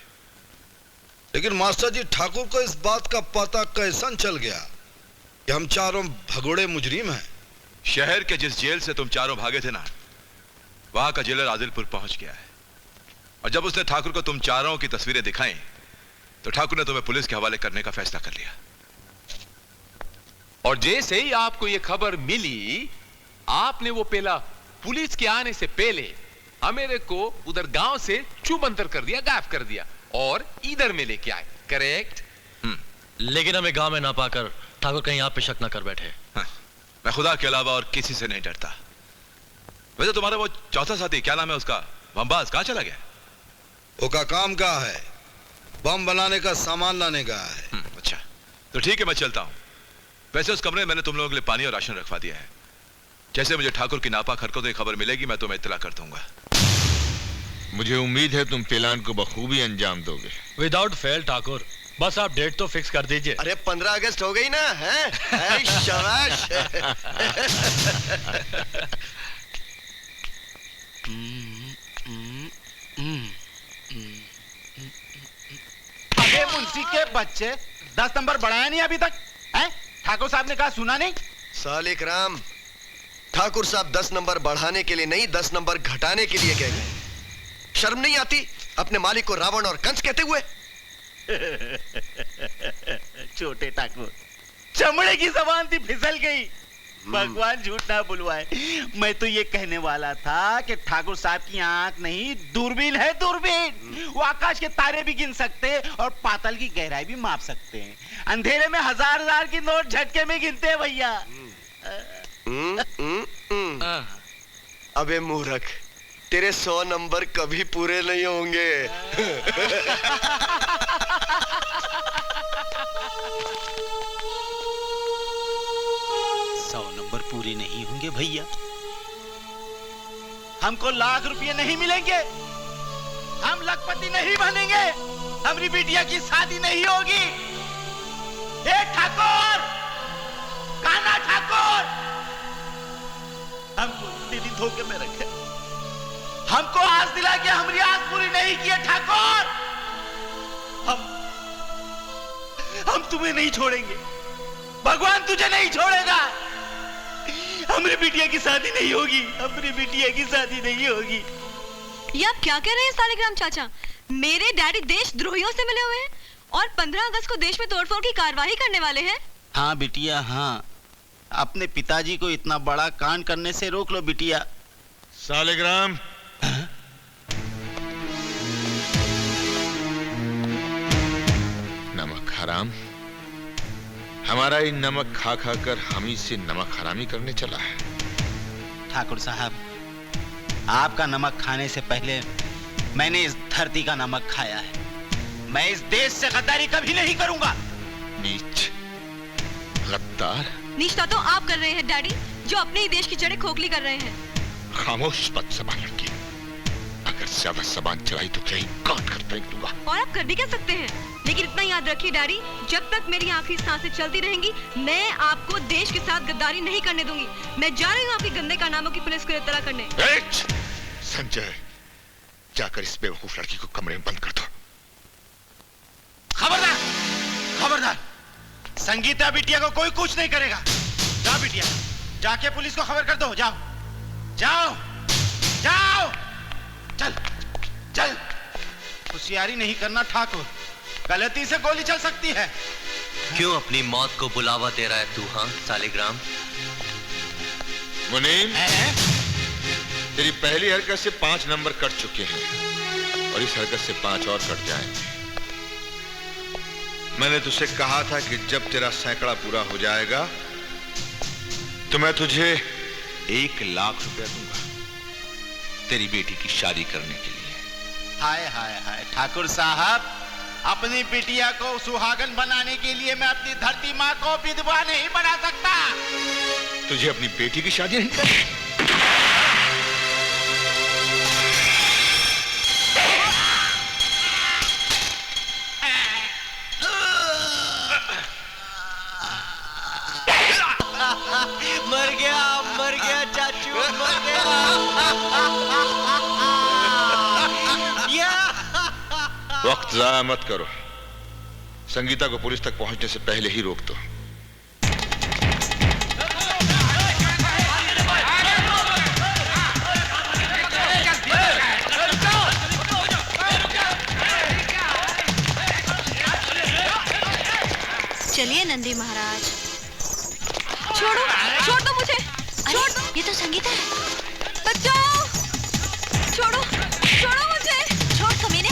लेकिन मास्टर जी, ठाकुर को इस बात का पता कैसन चल गया कि हम चारों भगोड़े मुजरिम हैं? शहर के जिस जेल से तुम चारों भागे थे ना, वहां का जेलर आदिलपुर पहुंच गया है। और जब उसने ठाकुर को तुम चारों की तस्वीरें दिखाई तो ठाकुर ने तुम्हें पुलिस के हवाले करने का फैसला कर लिया। और जैसे ही आपको यह खबर मिली, आपने वो पेला पुलिस के आने से पहले हमेरे को उधर गांव से चुबंतर कर दिया, गायब कर दिया और इधर में लेके आए। करेक्ट? लेकिन हमें गांव में ना पाकर ठाकुर कहीं आप पे शक ना कर बैठे। हाँ, मैं खुदा के अलावा और किसी से नहीं डरता। वैसे तुम्हारा वो चौथा साथी, क्या नाम है उसका, बमबाज, कहां चला गया? वो का काम क्या है? बम बनाने का सामान लाने का है। अच्छा, तो ठीक है, मैं चलता हूं। वैसे उस कमरे में मैंने तुम लोगों के लिए पानी और राशन रखवा दिया है। जैसे मुझे ठाकुर की नापाक हरकतों की खबर मिलेगी मैं तुम्हें इत्तला कर दूंगा। मुझे उम्मीद है तुम प्लान को बखूबी अंजाम दोगे। विदाउट फेल ठाकुर, बस आप डेट तो फिक्स कर दीजिए। अरे 15 अगस्त हो गई ना, हैं? शाबाश। अबे मुंशी के बच्चे, 10 नंबर बढ़ाया नहीं अभी तक, हैं? ठाकुर साहब ने कहा सुना नहीं? सालिक राम, ठाकुर साहब 10 नंबर बढ़ाने के लिए नहीं, 10 नंबर घटाने के लिए कह गए। शर्म नहीं आती अपने मालिक को रावण और कंस कहते हुए? छोटे ठाकुर, चमड़े की जबान थी, फिसल गई। भगवान झूठ ना बुलवाए, मैं तो ये कहने वाला था कि ठाकुर साहब की आंख नहीं, दूरबीन है, दूरबीन। वो आकाश के तारे भी गिन सकते हैं और पाताल की गहराई भी माप सकते हैं। अंधेरे में हजार की नोट झटके में गिनते हैं भैया। अबे मूर्ख, तेरे 100 नंबर कभी पूरे नहीं होंगे। 100 नंबर पूरे नहीं होंगे भैया। हमको लाख रुपये नहीं मिलेंगे, हम लखपति नहीं बनेंगे, हमारी बिटिया की शादी नहीं होगी। ए ठाकुर, कान्हा ठाकुर, हमको दिल्ली धोखे में रखे, हमको आस दिला के हमारी आस पूरी नहीं किए ठाकुर। हम तुम्हें नहीं छोड़ेंगे, भगवान तुझे नहीं छोड़ेगा। हमारी बिटिया की शादी नहीं होगी, हमारी बिटिया की शादी नहीं होगी। ये आप क्या कह रहे हैं सालिग्राम चाचा? मेरे डैडी देशद्रोहियों से मिले हुए हैं और 15 अगस्त को देश में तोड़फोड़ की कार्रवाई करने वाले हैं। हाँ बिटिया, हाँ, अपने पिताजी को इतना बड़ा कांड करने से रोक लो बिटिया। सालिग्राम, नमक हराम, हमारा ही नमक खा खा कर हम ही से नमक हरामी करने चला है। ठाकुर साहब, आपका नमक खाने से पहले मैंने इस धरती का नमक खाया है। मैं इस देश से गद्दारी कभी नहीं करूंगा। नीच, गद्दार। निष्ठा तो आप कर रहे हैं डैडी, जो अपने ही देश की जड़ें खोखली कर रहे हैं। खामोश बदज़बान लड़की, अगर ज्यादा जबान चलाई तो कहीं काट कर फेंक दूंगा। और आप कर भी क्या सकते हैं, लेकिन इतना याद रखिए डैडी, जब तक मेरी आखिरी सांसें चलती रहेंगी, मैं आपको देश के साथ गद्दारी नहीं करने दूंगी। मैं जा रही हूँ आपके गंदे कारनामों की पुलिस को इत्तला करने। संजय, जाकर इस बेवकूफ लड़की को कमरे में बंद कर दो। खबरदार, खबरदार, संगीता बिटिया को कोई कुछ नहीं करेगा। जाओ बिटिया, जाके पुलिस को खबर कर दो। जाओ जाओ जाओ, चल चल। होशियारी नहीं करना ठाकुर, गलती से गोली चल सकती है। क्यों अपनी मौत को बुलावा दे रहा है तू? हाँ सालिग्राम। मुनीम, तेरी पहली हरकत से 5 नंबर कट चुके हैं और इस हरकत से 5 और कट जाएंगे। मैंने तुझसे कहा था कि जब तेरा सैकड़ा पूरा हो जाएगा तो मैं तुझे 1 लाख रुपया दूंगा तेरी बेटी की शादी करने के लिए। हाय हाय हाय ठाकुर साहब, अपनी बिटिया को सुहागन बनाने के लिए मैं अपनी धरती माँ को विधवा नहीं बना सकता। तुझे अपनी बेटी की शादी नहीं करनी? मर गया चाचू, मर गया। वक्त जाया मत करो, संगीता को पुलिस तक पहुंचने से पहले ही रोक दो। चलिए नंदी महाराज। छोड़ो, छोड़ दो मुझे, छोड़ दो। ये तो संगीता है। बचाओ, छोड़ो, छोड़ो मुझे। छोड़ कमीने।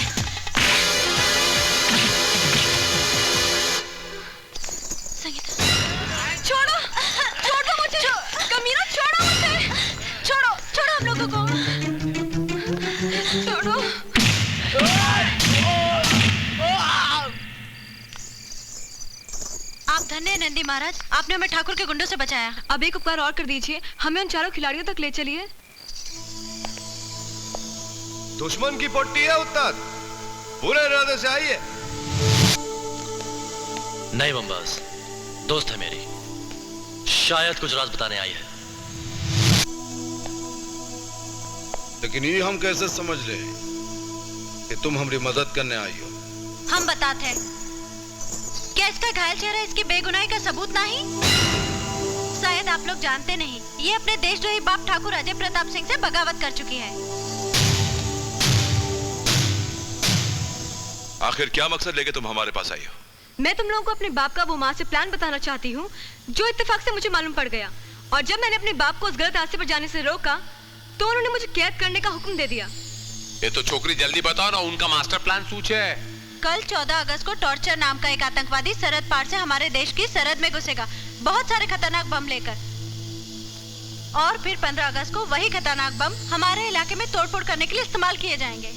संगीता, छोड़ो, छोड़ दो मुझे। कमीना, छोड़ो मुझे। छोड़ो, छोड़ो हम लोगों को। छोड़ो। आप धन्य हैं नंदी महाराज, आपने हमें ठाकुर के गुंडों से बचाया। अब एक उपकार और कर दीजिए, हमें उन चारों खिलाड़ियों तक ले चलिए। दुश्मन की पट्टी है उत्तर, पूरे इरादे से आई है। नहीं बम्बास, दोस्त है मेरी, शायद कुछ राज बताने आई है। लेकिन ये हम कैसे समझ ले कि तुम हमारी मदद करने आई हो? हम बताते हैं। क्या इसका घायल चेहरा इसकी बेगुनाही का सबूत नहीं? शायद आप लोग जानते नहीं, ये अपने देशद्रोही बाप ठाकुर अजय प्रताप सिंह से बगावत कर चुकी है। आखिर क्या मकसद लेके तुम हमारे पास आई हो? मैं तुम लोगों को अपने बाप का वो माँ से प्लान बताना चाहती हूँ, जो इत्तेफाक से मुझे मालूम पड़ गया। और जब मैंने अपने बाप को उस गलत रास्ते पर जाने से रोका, तो उन्होंने मुझे कैद करने का हुक्म दे दिया। ये तो छोकरी जल्दी बताओ ना, उनका मास्टर प्लान सूच है। कल 14 अगस्त को टॉर्चर नाम का एक आतंकवादी सरहद पार से हमारे देश की सरहद में घुसेगा, बहुत सारे खतरनाक बम लेकर। और फिर 15 अगस्त को वही खतरनाक बम हमारे इलाके में तोड़फोड़ करने के लिए इस्तेमाल किए जाएंगे।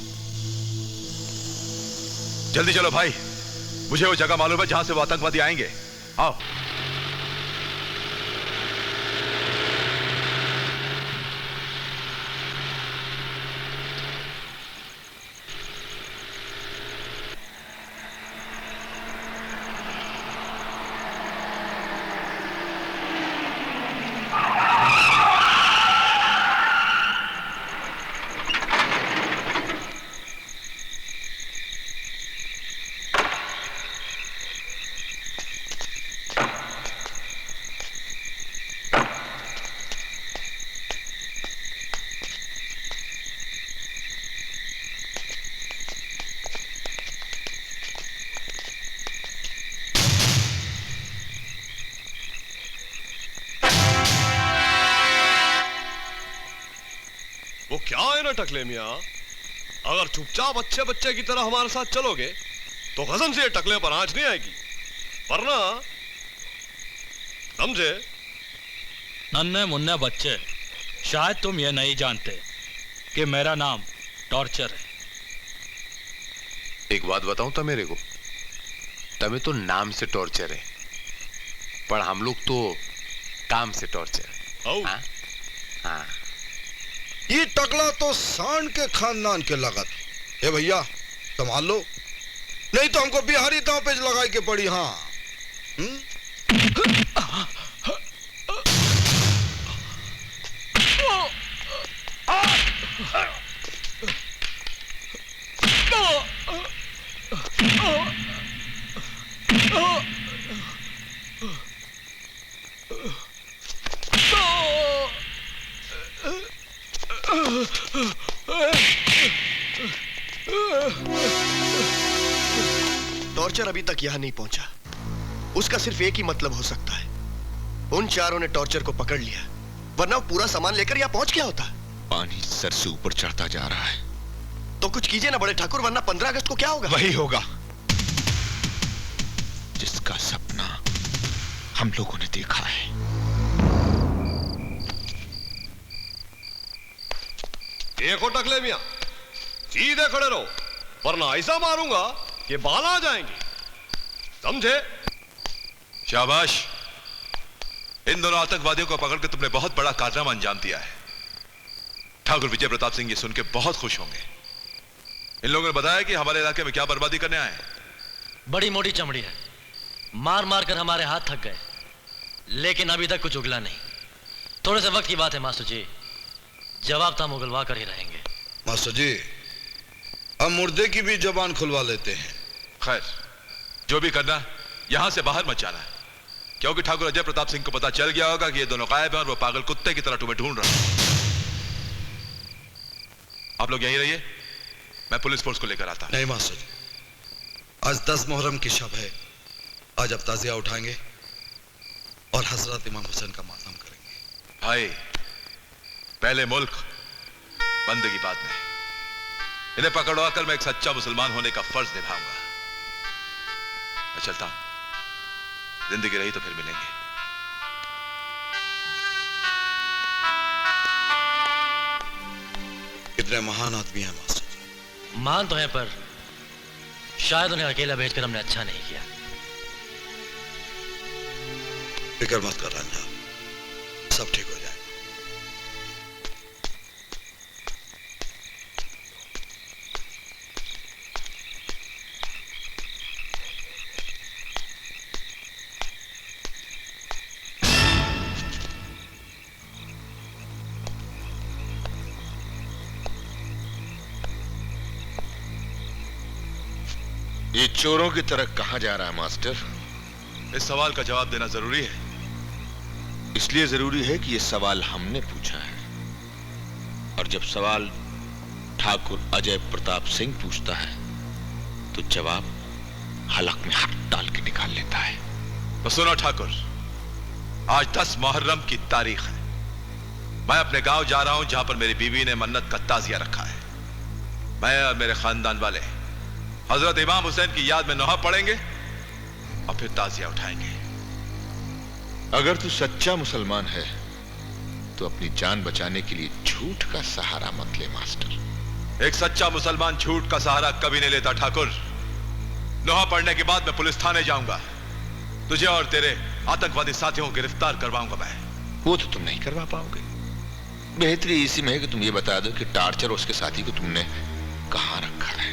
जल्दी चलो भाई, मुझे वो जगह मालूम है जहां से वो आतंकवादी आएंगे। आओ। वो क्या है ना टकले मियां, अगर चुपचाप अच्छे बच्चे की तरह हमारे साथ चलोगे तो कसम से ये टकले पर आंच नहीं आएगी, वरना समझे? नन्हे मुन्ने बच्चे, शायद तुम ये नहीं जानते कि मेरा नाम टॉर्चर है। एक बात बताऊं तो मेरे को, तमें तो नाम से टॉर्चर है, पर हम लोग तो काम से टॉर्चर है। हाँ? हाँ। ये टकला तो सांड के खानदान के लगत। ए भैया संभाल लो, नहीं तो हमको बिहारी दांव पे लगाई के पड़ी। हाँ टॉर्चर अभी तक यहां नहीं पहुंचा, उसका सिर्फ एक ही मतलब हो सकता है, उन चारों ने टॉर्चर को पकड़ लिया, वरना वो पूरा सामान लेकर यहां पहुंच गया होता। पानी सर से ऊपर चढ़ता जा रहा है, तो कुछ कीजिए ना बड़े ठाकुर, वरना 15 अगस्त को क्या होगा? वही होगा जिसका सपना हम लोगों ने देखा है। देखो टकले मियां, सीधे खड़े रहो, वरना ऐसा मारूंगा कि बाल आ जाएंगे, समझे? शाबाश, इन दोनों आतंकवादियों को पकड़ के तुमने बहुत बड़ा कारनामा अंजाम दिया है। ठाकुर विजय प्रताप सिंह ये सुन के बहुत खुश होंगे। इन लोगों ने बताया कि हमारे इलाके में क्या बर्बादी करने आए हैं। बड़ी मोटी चमड़ी है, मार मार कर हमारे हाथ थक गए, लेकिन अभी तक कुछ उगला नहीं। थोड़े से वक्त की बात है मास्टर जी, जवाब तो हम उगलवा कर ही रहेंगे। मास्टर जी, हम मुर्दे की भी जबान खुलवा लेते हैं। खैर, जो भी करना यहां से बाहर मत जाना, क्योंकि ठाकुर अजय प्रताप सिंह को पता चल गया होगा कि ये दोनों गायब हैं और वो पागल कुत्ते की तरह तुम्हें ढूंढ रहा है। आप लोग यहीं रहिए, मैं पुलिस फोर्स को लेकर आता हूं। नहीं मास्टर जी, आज 10 मुहर्रम की शब है, आज अब ताजिया उठाएंगे और हजरत इमाम हुसैन का मातम करेंगे। भाई, पहले मुल्क, बंदगी बाद में। इन्हें पकड़वा कर मैं एक सच्चा मुसलमान होने का फर्ज निभाऊंगा। मैं चलता हूं, जिंदगी रही तो फिर मिलेंगे। कितने महान आदमी हैं मास्टर जी। महान तो है, पर शायद उन्हें अकेला भेजकर हमने अच्छा नहीं किया। फिक्र मत कर रंजा, सब ठीक हो जाएगा। ये चोरों की तरह कहां जा रहा है मास्टर? इस सवाल का जवाब देना जरूरी है। इसलिए जरूरी है कि ये सवाल हमने पूछा है, और जब सवाल ठाकुर अजय प्रताप सिंह पूछता है तो जवाब हलक में हाथ डाल के निकाल लेता है। तो सुनो ठाकुर, आज 10 मुहर्रम की तारीख है। मैं अपने गांव जा रहा हूं जहां पर मेरी बीवी ने मन्नत का ताजिया रखा है। मैं और मेरे खानदान वाले हजरत इमाम हुसैन की याद में नोहा पढ़ेंगे और फिर ताजिया उठाएंगे। अगर तू सच्चा मुसलमान है तो अपनी जान बचाने के लिए झूठ का सहारा मत ले मास्टर। एक सच्चा मुसलमान झूठ का सहारा कभी नहीं लेता ठाकुर। नोहा पढ़ने के बाद मैं पुलिस थाने जाऊंगा। तुझे और तेरे आतंकवादी साथियों को गिरफ्तार करवाऊंगा मैं। वो तो तुम नहीं करवा पाओगे। बेहतरी इसी में है कि तुम ये बता दो कि टार्चर और उसके साथी को तुमने कहां रखा है।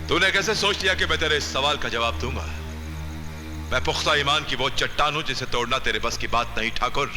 तूने कैसे सोच लिया कि मैं तेरे इस सवाल का जवाब दूंगा? मैं पुख्ता ईमान की वो चट्टान हूं जिसे तोड़ना तेरे बस की बात नहीं ठाकुर।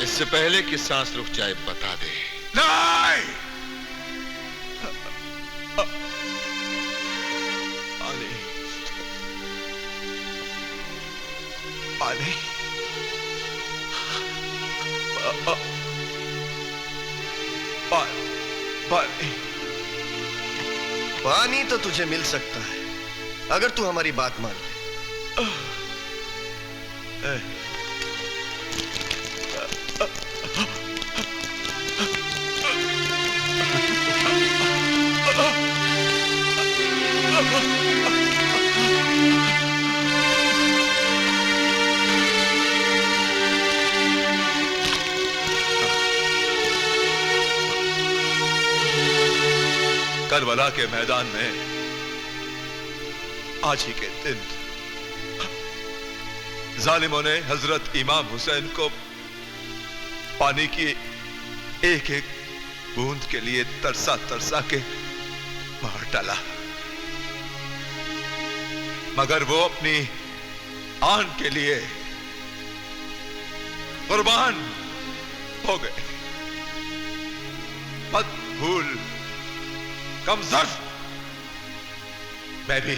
इससे पहले कि सांस रुक जाए बता दे। नहीं! अली, अली, पानी तो तुझे मिल सकता है अगर तू हमारी बात मान ले। करबला के मैदान में आज ही के दिन जालिमों ने हजरत इमाम हुसैन को पानी की एक एक बूंद के लिए तरसा तरसा के मार डाला, मगर वो अपनी आन के लिए कुर्बान हो गए। मत भूल कमजोर, मैं भी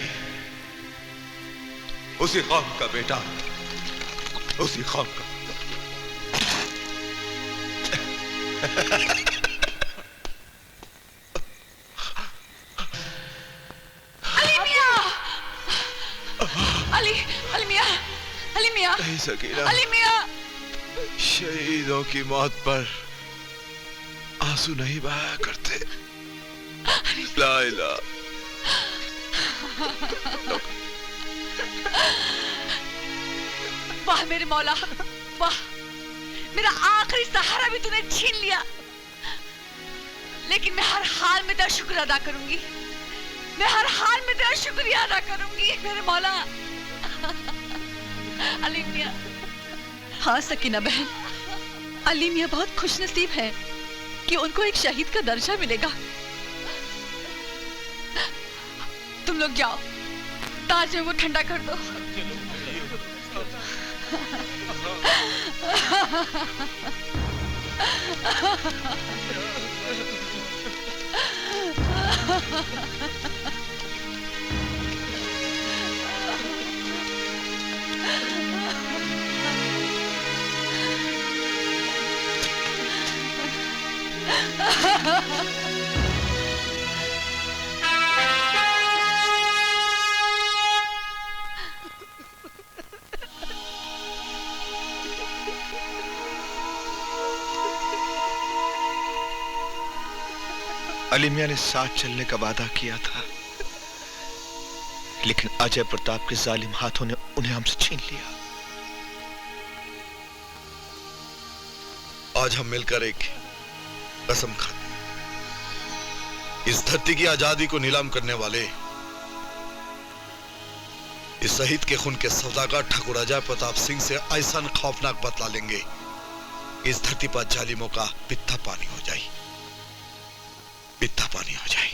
उसी कौम का बेटा, उसी कौम का। अली मियां, अली मियां, अली मियां, नहीं सकीना, अली मियां। शहीदों की मौत पर आंसू नहीं बहाया करते। ला इलाहा। वाह मेरे मौला, वाह, मेरा आखिरी सहारा भी तूने छीन लिया, लेकिन मैं हर हाल में तेरा शुक्र अदा करूंगी। मैं हर हाल में तेरा शुक्रिया अदा करूंगी मेरे मौला। अली मियां। हाँ सकीना बहन, अली मियां बहुत खुशनसीब है कि उनको एक शहीद का दर्जा मिलेगा। तुम लोग जाओ, ताज में वो ठंडा कर दो। अली मियां ने साथ चलने का वादा किया था, लेकिन अजय प्रताप के जालिम हाथों ने उन्हें हमसे छीन लिया। आज हम मिलकर एक कसम खाते हैं, इस धरती की आजादी को नीलाम करने वाले इस शहीद के खून के सौदागर ठाकुर अजय प्रताप सिंह से ऐसा खौफनाक बदला लेंगे, इस धरती पर जालिमों का पित्ता पानी हो जाए, पित्ता पानी हो जाए।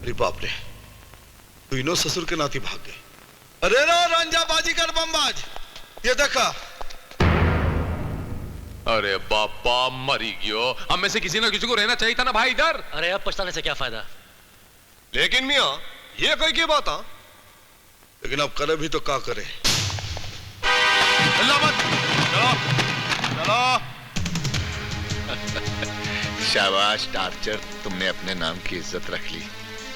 अरे बाप रे, तू इनो ससुर के नाती भाग गए। अरे रो रंजा बाजीगर बमबाज, ये देखा। अरे बापा मरी गयो, हम में से किसी ना किसी को रहना चाहिए था ना भाई इधर। अरे अब पछताने से क्या फायदा। लेकिन मियां ये कोई की बात है। लेकिन अब करे भी तो क्या करे। अल्लाह मत चलो चलो। शाबाश टार्चर, तुमने अपने नाम की इज्जत रख ली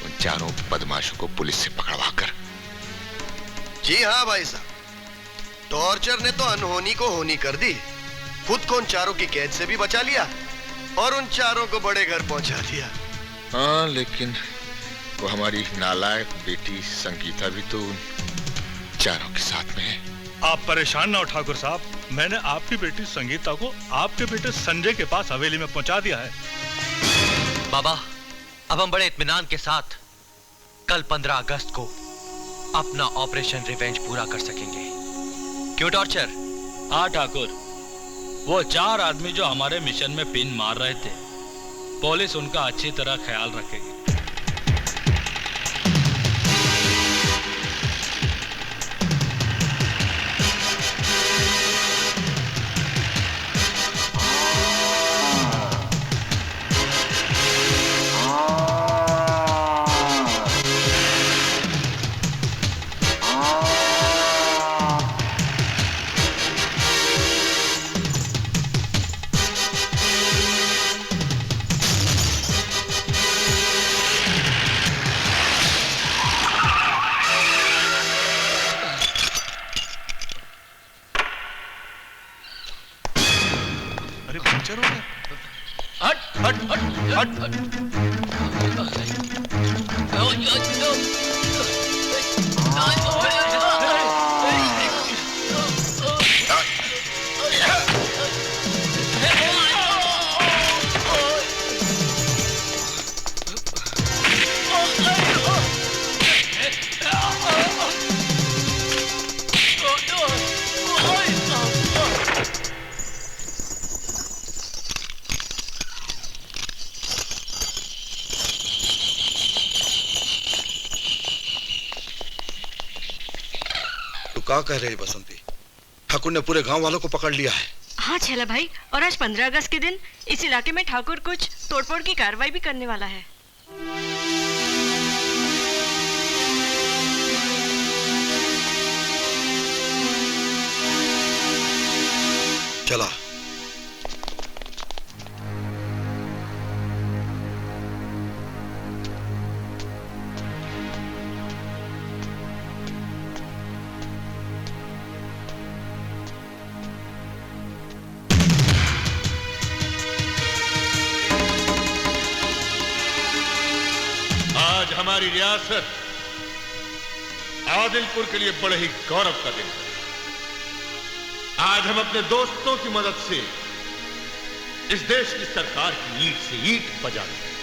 उन चारों बदमाशों को पुलिस से पकड़वा कर। जी हाँ भाई साहब, टॉर्चर ने तो अनहोनी को होनी कर दी, खुद को उन चारों की कैद से भी बचा लिया और उन चारों को बड़े घर पहुंचा दिया। हाँ, लेकिन वो हमारी नालायक बेटी संगीता भी तो उन चारों के साथ में है। आप परेशान ना हो ठाकुर साहब, मैंने आपकी बेटी संगीता को आपके बेटे संजय के पास हवेली में पहुंचा दिया है। बाबा, अब हम बड़े इत्मीनान के साथ कल 15 अगस्त को अपना ऑपरेशन रिवेंज पूरा कर सकेंगे। क्यों टॉर्चर? हाँ ठाकुर, वो 4 आदमी जो हमारे मिशन में पिन मार रहे थे, पुलिस उनका अच्छी तरह ख्याल रखेगी। क्या कह रही बसंती? ठाकुर ने पूरे गांव वालों को पकड़ लिया है। हाँ छेला भाई, और आज 15 अगस्त के दिन इस इलाके में ठाकुर कुछ तोड़फोड़ की कार्रवाई भी करने वाला है। चला। हमारी रियासत आदिलपुर के लिए बड़े ही गौरव का दिन है। आज हम अपने दोस्तों की मदद से इस देश की सरकार की ईंट से ईंट बजा रहे हैं।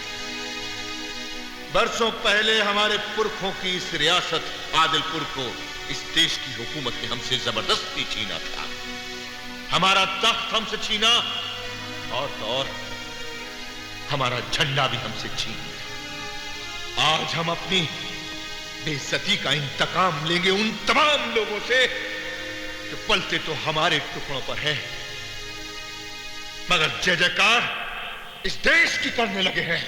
बरसों पहले हमारे पुरखों की इस रियासत आदिलपुर को इस देश की हुकूमत ने हमसे जबरदस्ती छीना था। हमारा तख्त हमसे छीना और हमारा झंडा भी हमसे छीन। आज हम अपनी बेइज्जती का इंतकाम लेंगे उन तमाम लोगों से जो पलते तो हमारे टुकड़ों पर है, मगर जय जयकार इस देश की करने लगे हैं।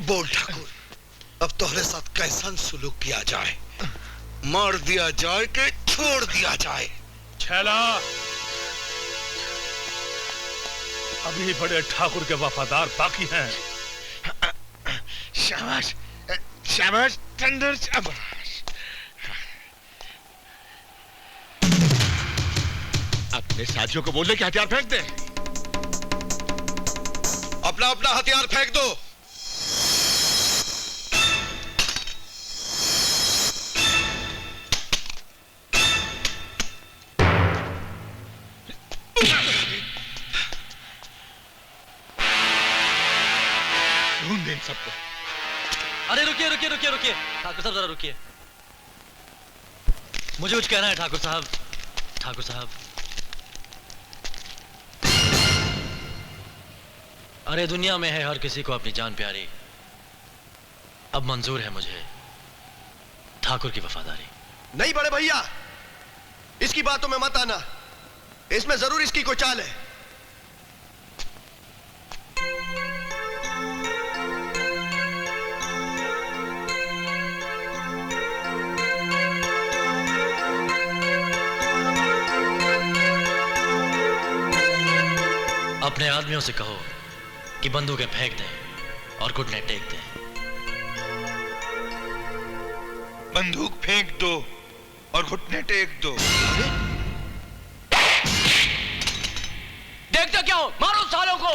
बोल ठाकुर, अब तोहरे साथ कैसा सुलूक किया जाए? मार दिया जाए कि छोड़ दिया जाए? छैला, अभी बड़े ठाकुर के वफादार बाकी हैं। शाबाश, शाबाश टेंडर, शाबाश। अपने साथियों को बोले कि हथियार फेंक दे। अपना अपना हथियार फेंक दो। ढूंढ दे इन सबको। अरे रुकिए रुकिए रुकिए रुकिए, ठाकुर साहब जरा रुकिए। मुझे कुछ कहना है ठाकुर साहब। ठाकुर साहब, अरे दुनिया में है हर किसी को अपनी जान प्यारी। अब मंजूर है मुझे ठाकुर की वफादारी। नहीं बड़े भैया, इसकी बातों में मत आना। इसमें जरूर इसकी कोई चाल है। अपने आदमियों से कहो कि बंदूकें फेंक दें और घुटने टेक दें। बंदूक फेंक दो और घुटने टेक दो। देखते क्यों? मारो सालों को।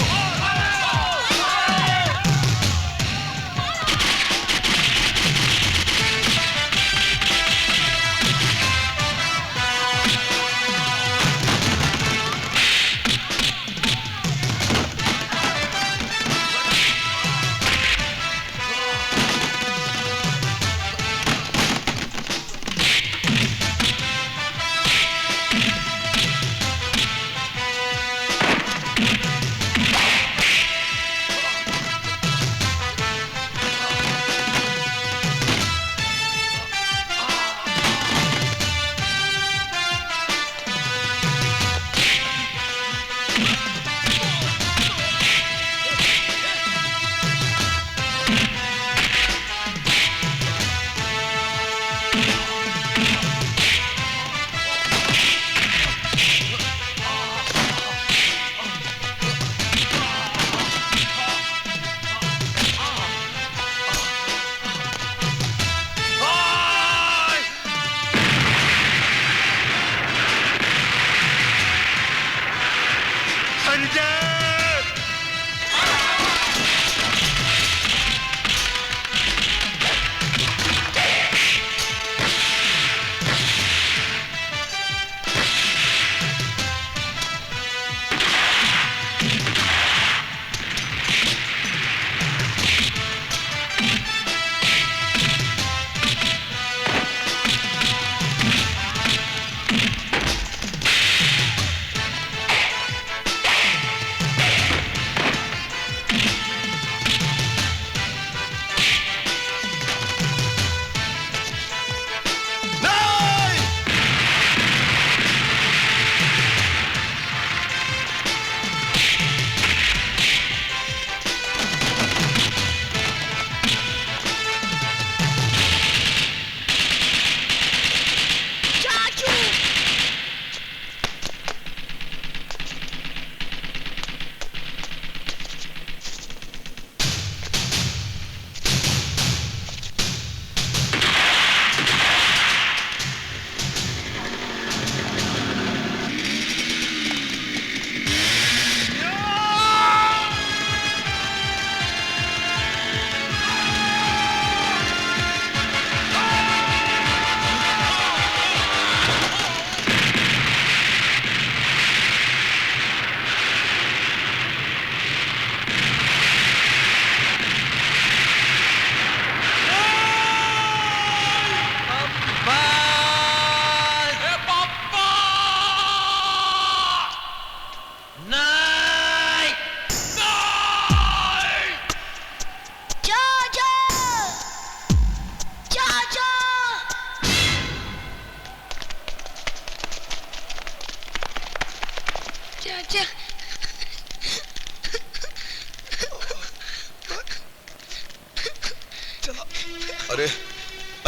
अरे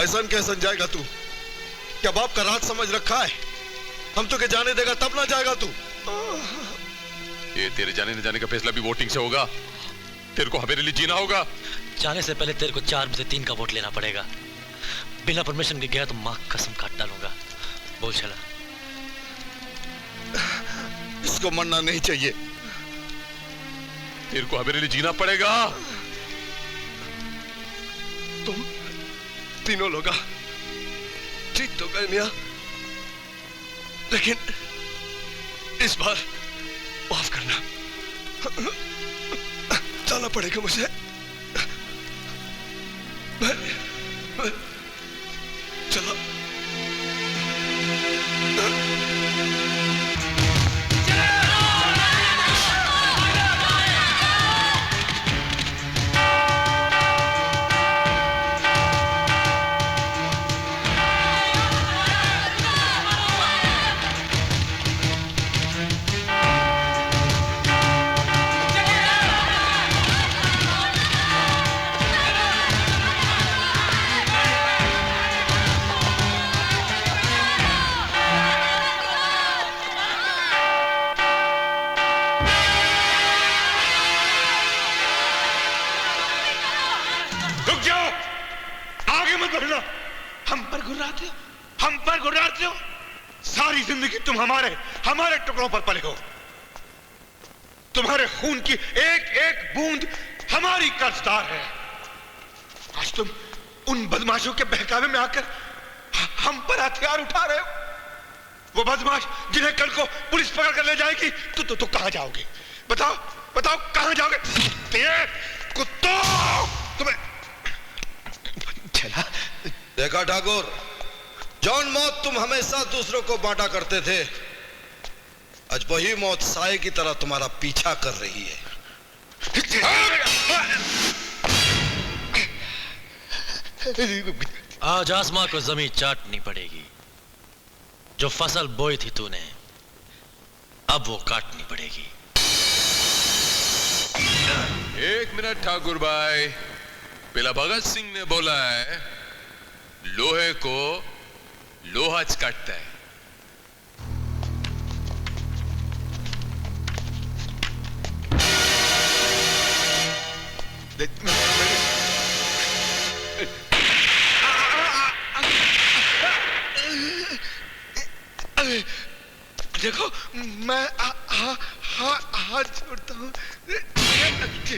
ऐसा कैसे जाएगा तू? क्या बाप का राज समझ रखा है? हम तो के जाने देगा तब ना जाएगा तू। ये तेरे जाने न जाने का फैसला भी वोटिंग से होगा। तेरे को हमेरे लिए जीना होगा। जाने से पहले तेरे को 4 में से 3 का वोट लेना पड़ेगा। बिना परमिशन के गया तो मां कसम काट डालूंगा। बोल चला। इसको मरना नहीं चाहिए। तेरे को हमेरे लिए जीना पड़ेगा। तुम तीनों लोग जीत तो गए मियां, लेकिन इस बार माफ करना। जाना पड़ेगा मुझे। मैं चला। सारी जिंदगी तुम हमारे टुकड़ों पर पले हो। तुम्हारे खून की एक एक बूंद हमारी कर्जदार है। आज तुम उन बदमाशों के बहकावे में आकर हम पर हथियार उठा रहे हो। वो बदमाश जिन्हें कल को पुलिस पकड़ कर ले जाएगी तो कहां जाओगे? बताओ कहां जाओगे? कुत्तों, तुम्हें चला। देखा ठाकुर, जौन मौत तुम हमेशा दूसरों को बांटा करते थे, आज वही मौत साए की तरह तुम्हारा पीछा कर रही है। आज आसमां को जमीन चाटनी पड़ेगी। जो फसल बोई थी तूने, अब वो काटनी पड़ेगी। 1 मिनट ठाकुर भाई, पहला भगत सिंह ने बोला है लोहे को लोहा च काटता है। देखो, मैं पड़ता हूँ। मेरे बच्चे